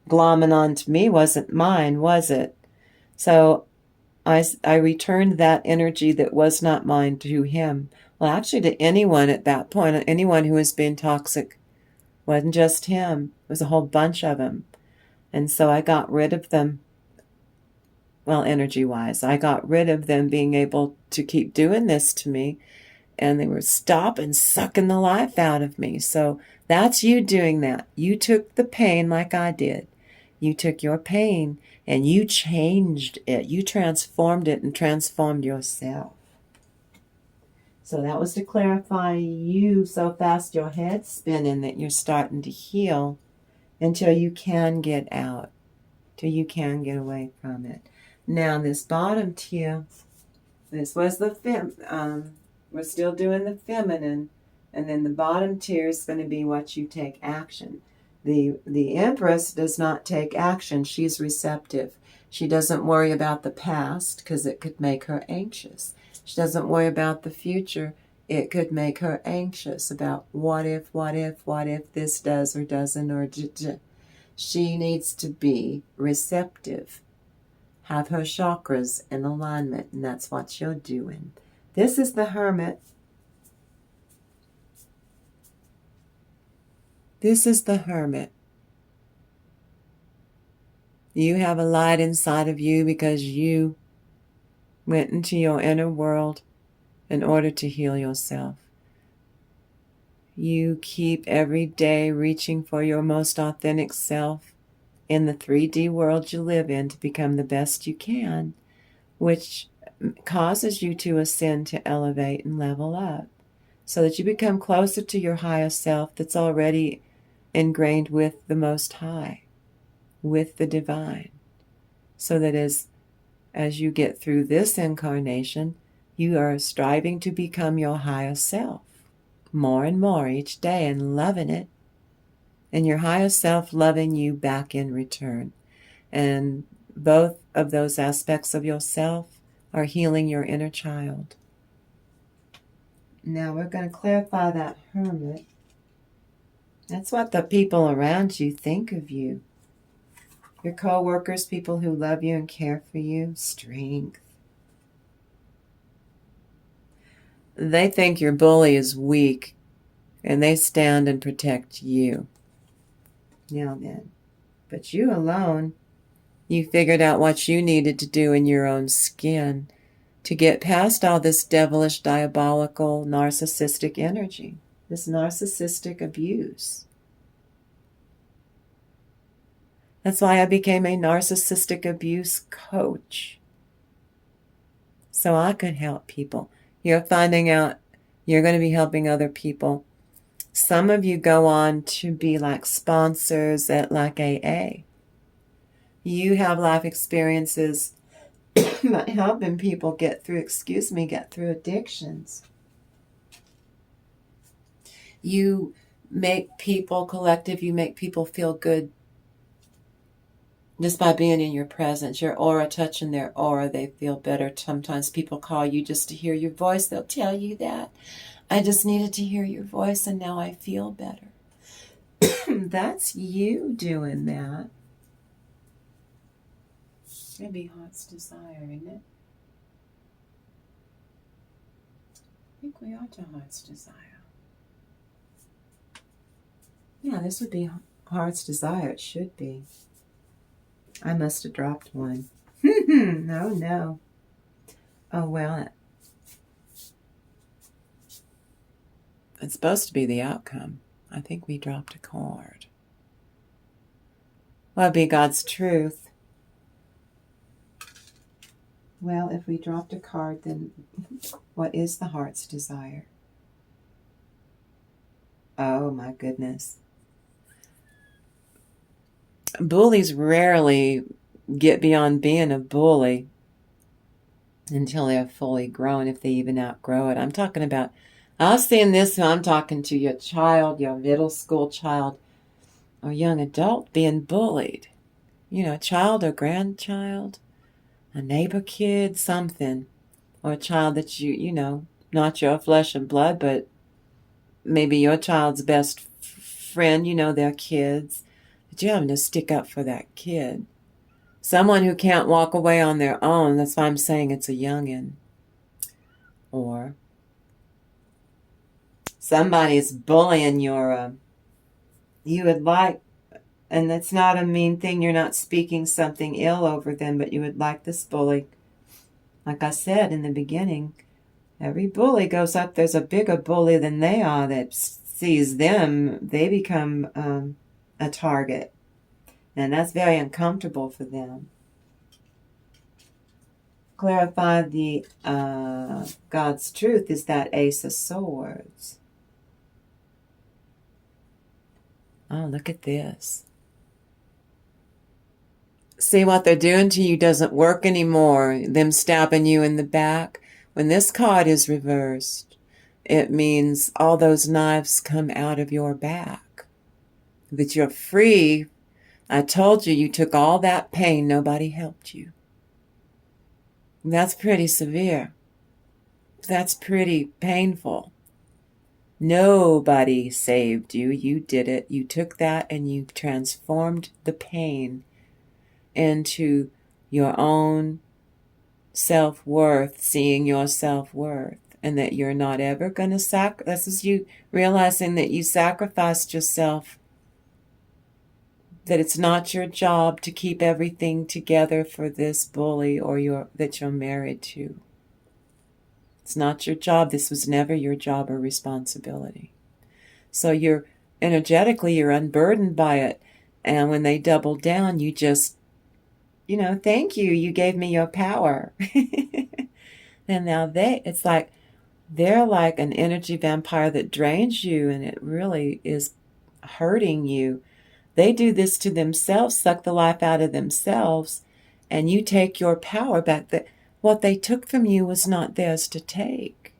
Speaker 1: glomming onto me wasn't mine, was it? So I returned that energy that was not mine to him. Well, actually, to anyone at that point, anyone who was being toxic. Wasn't just him. It was a whole bunch of them. And so I got rid of them. Well, energy-wise, I got rid of them being able to keep doing this to me. And they were stopping, sucking the life out of me. So that's you doing that. You took the pain like I did. You took your pain and you changed it. You transformed it and transformed yourself. So that was to clarify you so fast your head's spinning that you're starting to heal until you can get out, till you can get away from it. Now this bottom tier, this was the we're still doing the feminine, and then the bottom tier is going to be what you take action. The Empress does not take action. She's receptive. She doesn't worry about the past because it could make her anxious. She doesn't worry about the future. It could make her anxious about what if this does or doesn't, or she needs to be receptive. Have her chakras in alignment, and that's what you're doing. This is the Hermit. This is the Hermit. You have a light inside of you because you went into your inner world in order to heal yourself. You keep every day reaching for your most authentic self in the 3D world you live in to become the best you can, which causes you to ascend, to elevate and level up so that you become closer to your highest self that's already ingrained with the Most High, with the divine, so that as you get through this incarnation, you are striving to become your highest self more and more each day and loving it, and your highest self loving you back in return. And both of those aspects of yourself are healing your inner child. Now we're going to clarify that Hermit. That's what the people around you think of you. Your co-workers, people who love you and care for you, strength. They think your bully is weak, and they stand and protect you. Now then, but you alone, you figured out what you needed to do in your own skin to get past all this devilish, diabolical, narcissistic energy, this narcissistic abuse. That's why I became a narcissistic abuse coach, so I could help people. You're finding out you're going to be helping other people. Some of you go on to be like sponsors at like AA. You have life experiences about helping people get through addictions. You make people collective, you make people feel good just by being in your presence. Your aura, touching their aura, they feel better. Sometimes people call you just to hear your voice. They'll tell you that. I just needed to hear your voice and now I feel better. That's you doing that. It'd be heart's desire, isn't it? I think we are to heart's desire. Yeah, this would be heart's desire. It should be. I must have dropped one. No. Oh, well. It's supposed to be the outcome. I think we dropped a card. Well, it'd be God's truth. Well, if we dropped a card, then what is the heart's desire? Oh, my goodness. Bullies rarely get beyond being a bully until they're fully grown, if they even outgrow it. I'm talking about, I've seen this when I'm talking to your child, your middle school child, or young adult being bullied. You know, a child or grandchild, a neighbor kid, something. or a child that not your flesh and blood, but maybe your child's best friend, their kids, but you're having to stick up for that kid. Someone who can't walk away on their own, that's why I'm saying it's a youngin'. Or somebody's bullying you would like, and that's not a mean thing, you're not speaking something ill over them, but you would like this bully. Like I said in the beginning, every bully goes up, there's a bigger bully than they are that sees them, they become a target. And that's very uncomfortable for them. Clarify the God's truth is that Ace of Swords. Oh, look at this. See, what they're doing to you doesn't work anymore. Them stabbing you in the back. When this card is reversed, it means all those knives come out of your back. That you're free. I told you, you took all that pain. Nobody helped you. That's pretty severe. That's pretty painful. Nobody saved you. You did it. You took that and you transformed the pain into your own self-worth, seeing your self-worth, and that you're not ever going to this is you realizing that you sacrificed yourself, that it's not your job to keep everything together for this bully or that you're married to. It's not your job. This was never your job or responsibility. So you're energetically, you're unburdened by it. And when they double down, you just, thank you. You gave me your power. And now it's like, they're like an energy vampire that drains you, and it really is hurting you. They do this to themselves, suck the life out of themselves, and you take your power back. That what they took from you was not theirs to take.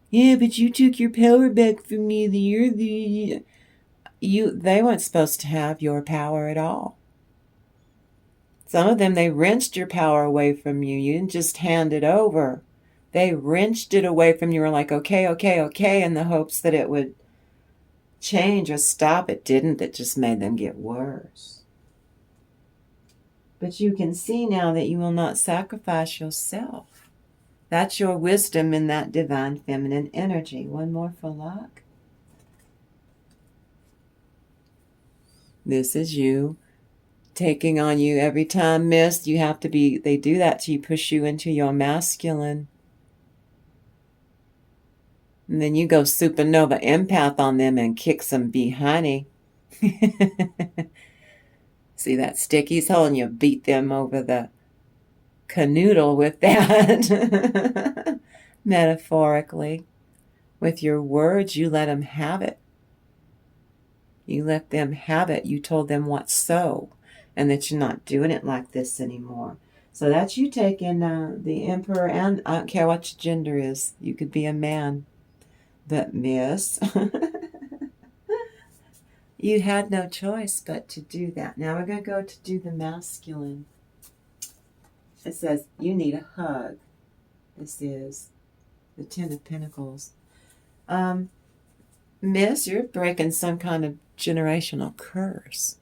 Speaker 1: Yeah, but you took your power back from me. They weren't supposed to have your power at all. Some of them, they wrenched your power away from you. You didn't just hand it over. They wrenched it away from you. You were like, okay, in the hopes that it would change or stop. It didn't. It just made them get worse. But you can see now that you will not sacrifice yourself. That's your wisdom in that divine feminine energy. One more for luck. This is you taking on you every time missed. You have to be, they do that to you, push you into your masculine. And then you go supernova empath on them and kick some honey. See that stick he's holding? You beat them over the canoodle with that. Metaphorically. With your words, you let them have it. You let them have it. You told them what's so. And that you're not doing it like this anymore. So that's you taking the emperor, and I don't care what your gender is. You could be a man. But miss, you had no choice but to do that. Now we're going to go to do the masculine. It says, you need a hug. This is the Ten of Pentacles. Miss, you're breaking some kind of generational curse.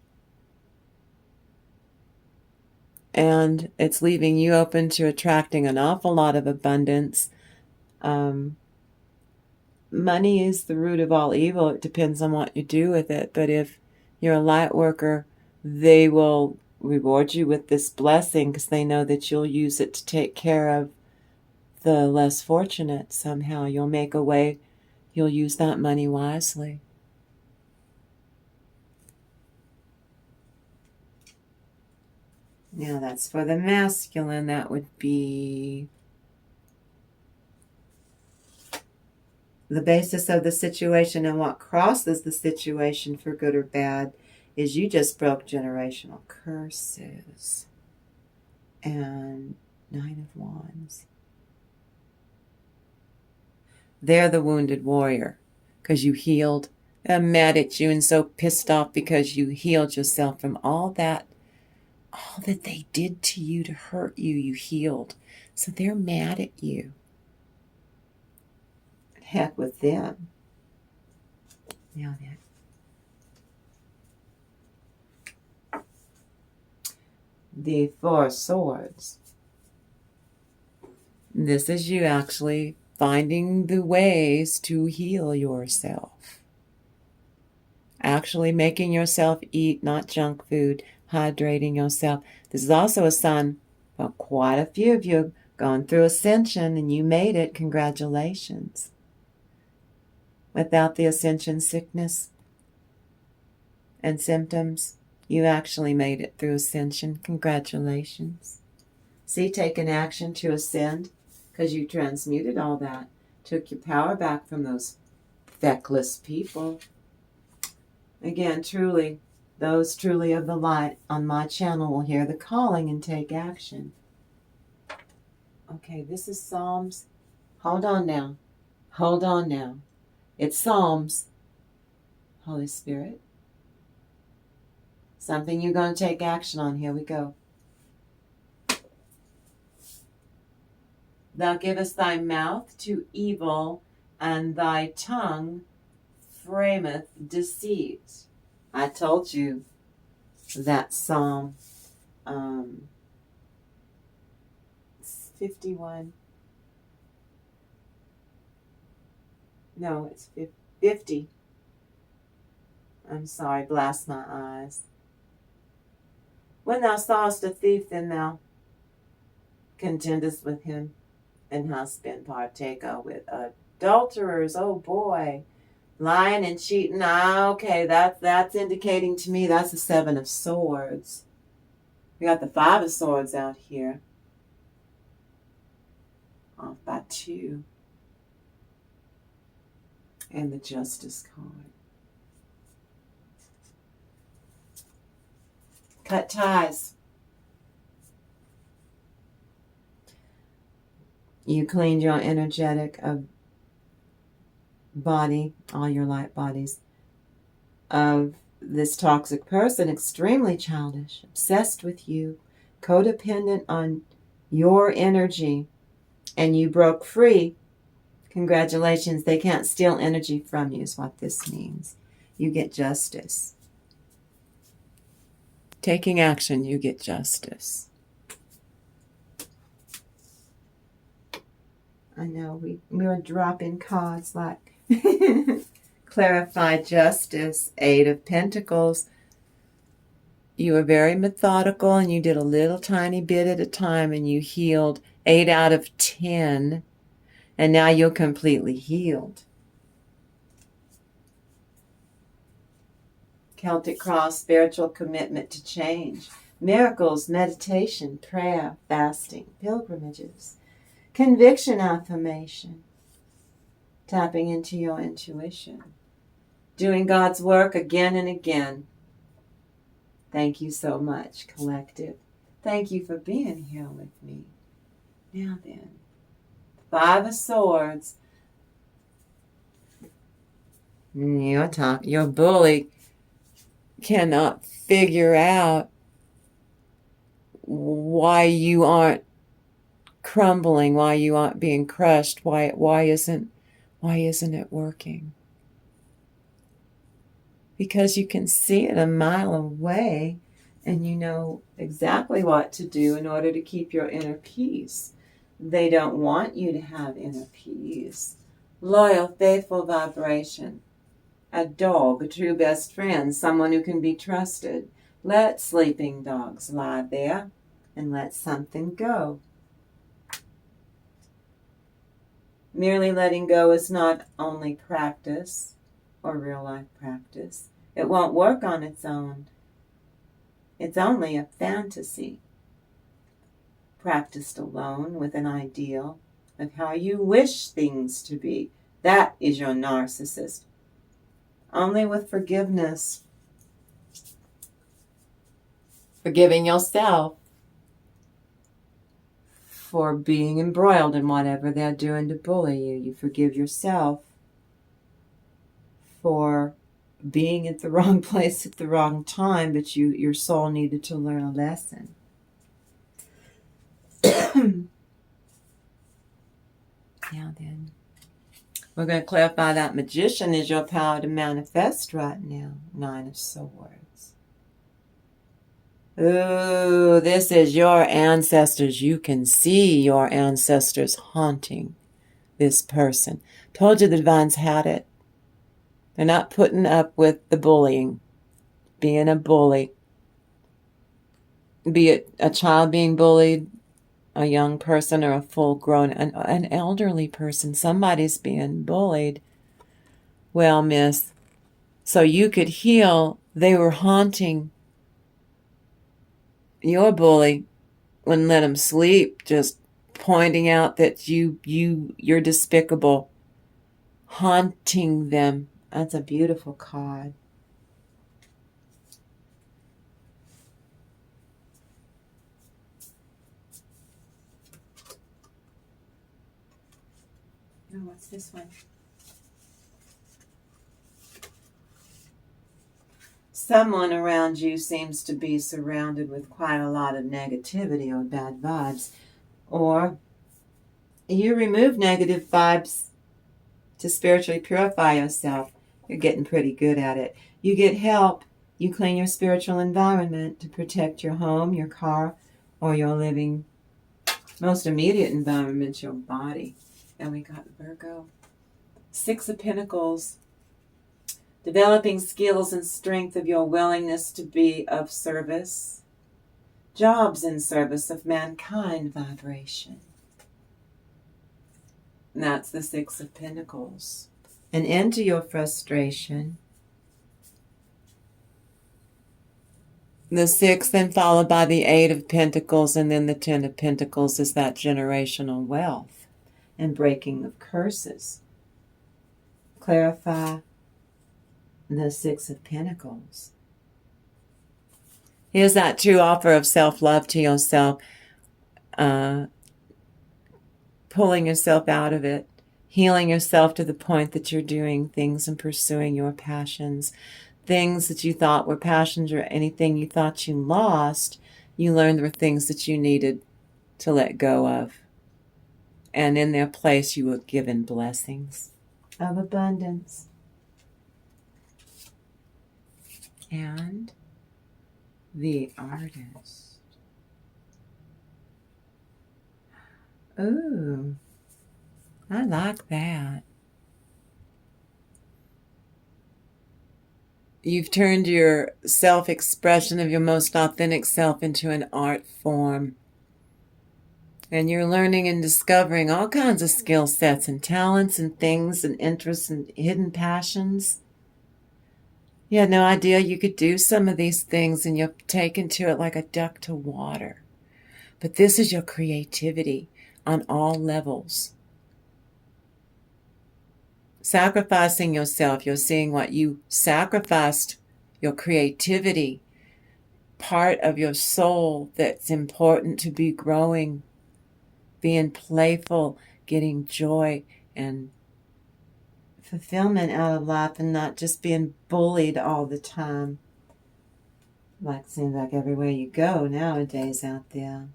Speaker 1: And it's leaving you open to attracting an awful lot of abundance. Money is the root of all evil. It depends on what you do with it. But if you're a light worker, they will reward you with this blessing because they know that you'll use it to take care of the less fortunate somehow. You'll make a way. You'll use that money wisely. Now that's for the masculine. That would be the basis of the situation, and what crosses the situation for good or bad is you just broke generational curses. And Nine of Wands. They're the wounded warrior because you healed. I'm mad at you and so pissed off because you healed yourself from all that all that they did to you to hurt you, you healed. So they're mad at you. Heck with them. Now then. The Four Swords. This is you actually finding the ways to heal yourself. Actually making yourself eat not junk food, hydrating yourself. This is also a sign, well, quite a few of you have gone through ascension and you made it. Congratulations. Without the ascension sickness and symptoms, you actually made it through ascension. Congratulations. See, taking action to ascend because you transmuted all that. Took your power back from those feckless people. Again, truly, those truly of the light on my channel will hear the calling and take action. Okay, this is Psalms. Hold on now. Hold on now. It's Psalms. Holy Spirit. Something you're going to take action on. Here we go. Thou givest thy mouth to evil, and thy tongue frameth deceit. I told you that Psalm 51. No, it's 50. I'm sorry, blast my eyes. When thou sawest a thief, then thou contendest with him, and hast been partaker with adulterers. Oh boy. Lying and cheating. Okay, that's indicating to me that's the Seven of Swords. We got the Five of Swords out here. Off by 2. And the Justice card. Cut ties. You cleaned your energetic body, all your light bodies, of this toxic person, extremely childish, obsessed with you, codependent on your energy, and you broke free. Congratulations, they can't steal energy from you is what this means. You get justice. Taking action, you get justice. I know, we were dropping cards like clarify justice, 8 of Pentacles. You were very methodical and you did a little tiny bit at a time and you healed 8 out of 10. And now you're completely healed. Celtic Cross, spiritual commitment to change. Miracles, meditation, prayer, fasting, pilgrimages. Conviction affirmation. Tapping into your intuition. Doing God's work again and again. Thank you so much, collective. Thank you for being here with me. Now then. 5 of Swords. Your bully cannot figure out why you aren't crumbling, why you aren't being crushed, why isn't it working? Because you can see it a mile away and you know exactly what to do in order to keep your inner peace. They don't want you to have inner peace. Loyal, faithful vibration. A dog, a true best friend, someone who can be trusted. Let sleeping dogs lie there and let something go. Merely letting go is not only practice or real life practice. It won't work on its own. It's only a fantasy. Practiced alone with an ideal of how you wish things to be. That is your narcissist. Only with forgiveness. Forgiving yourself for being embroiled in whatever they're doing to bully you. You forgive yourself for being at the wrong place at the wrong time, but your soul needed to learn a lesson. Now then, we're going to clarify that magician is your power to manifest right now. 9 of Swords. Ooh, this is your ancestors. You can see your ancestors haunting this person. Told you the divines had it. They're not putting up with the bullying. Being a bully. Be it a child being bullied, a young person, or a full-grown, an elderly person. Somebody's being bullied. Well, miss, so you could heal. They were haunting your bully. Wouldn't let him sleep, just pointing out that you're despicable. Haunting them. That's a beautiful card. Oh, what's this one? Someone around you seems to be surrounded with quite a lot of negativity or bad vibes. Or you remove negative vibes to spiritually purify yourself. You're getting pretty good at it. You get help. You clean your spiritual environment to protect your home, your car, or your living, most immediate environment, your body. And we got Virgo. 6 of Pentacles. Developing skills and strength of your willingness to be of service. Jobs in service of mankind vibration. And that's the 6 of Pentacles. An end to your frustration. The 6 then followed by the 8 of Pentacles, and then the 10 of Pentacles is that generational wealth and breaking of curses. Clarify the 6 of Pentacles. Here's that true offer of self-love to yourself. Pulling yourself out of it. Healing yourself to the point that you're doing things and pursuing your passions. Things that you thought were passions, or anything you thought you lost, you learned were things that you needed to let go of. And in their place you were given blessings of abundance. And the Artist. Ooh, I like that. You've turned your self-expression of your most authentic self into an art form. And you're learning and discovering all kinds of skill sets and talents and things and interests and hidden passions. You had no idea you could do some of these things, and you're taken to it like a duck to water. But this is your creativity on all levels. Sacrificing yourself, you're seeing what you sacrificed, your creativity, part of your soul that's important to be growing, being playful, getting joy and fulfillment out of life, and not just being bullied all the time. Like, seems like everywhere you go nowadays out there.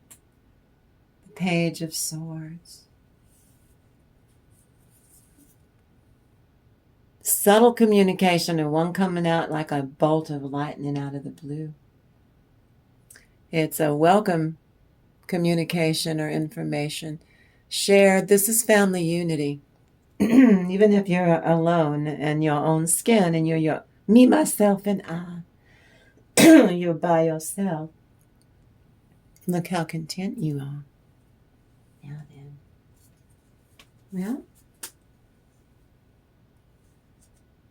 Speaker 1: The Page of Swords. Subtle communication, and one coming out like a bolt of lightning out of the blue. It's a welcome communication or information shared. This is family unity. Even if you're alone in your own skin and you're your me, myself, and I, you're by yourself. Look how content you are. Now then. Well,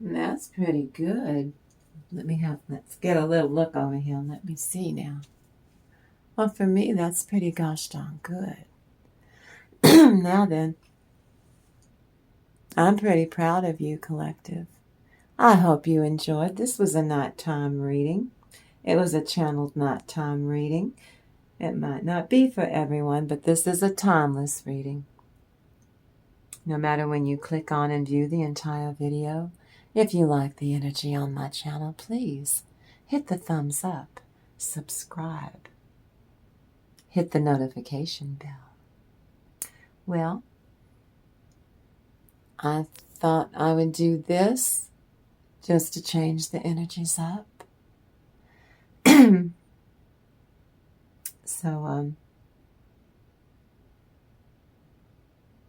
Speaker 1: that's pretty good. Let's get a little look over here. Let me see now. Well, for me, that's pretty gosh darn good. Now then, I'm pretty proud of you, collective. I hope you enjoyed. This was a nighttime reading. It was a channeled nighttime reading. It might not be for everyone, but this is a timeless reading. No matter when you click on and view the entire video, If you like the energy on my channel, please hit the thumbs up, subscribe, hit the notification bell. Well, I thought I would do this just to change the energies up. So,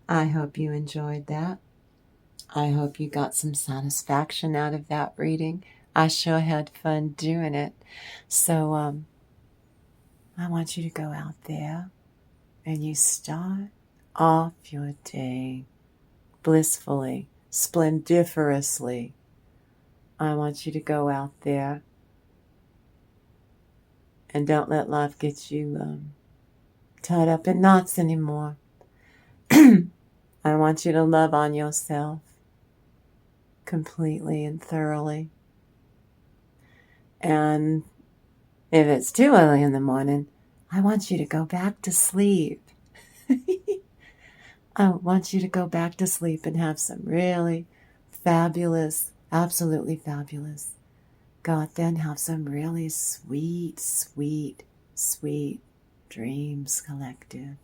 Speaker 1: I hope you enjoyed that. I hope you got some satisfaction out of that reading. I sure had fun doing it. So, I want you to go out there and you start off your day blissfully, splendiferously. I want you to go out there and don't let life get you tied up in knots anymore. I want you to love on yourself completely and thoroughly. And if it's too early in the morning, I want you to go back to sleep. I want you to go back to sleep and have some really fabulous, absolutely fabulous. Go out there and have some really sweet, sweet, sweet dreams, collective.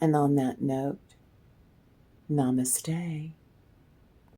Speaker 1: And on that note, namaste.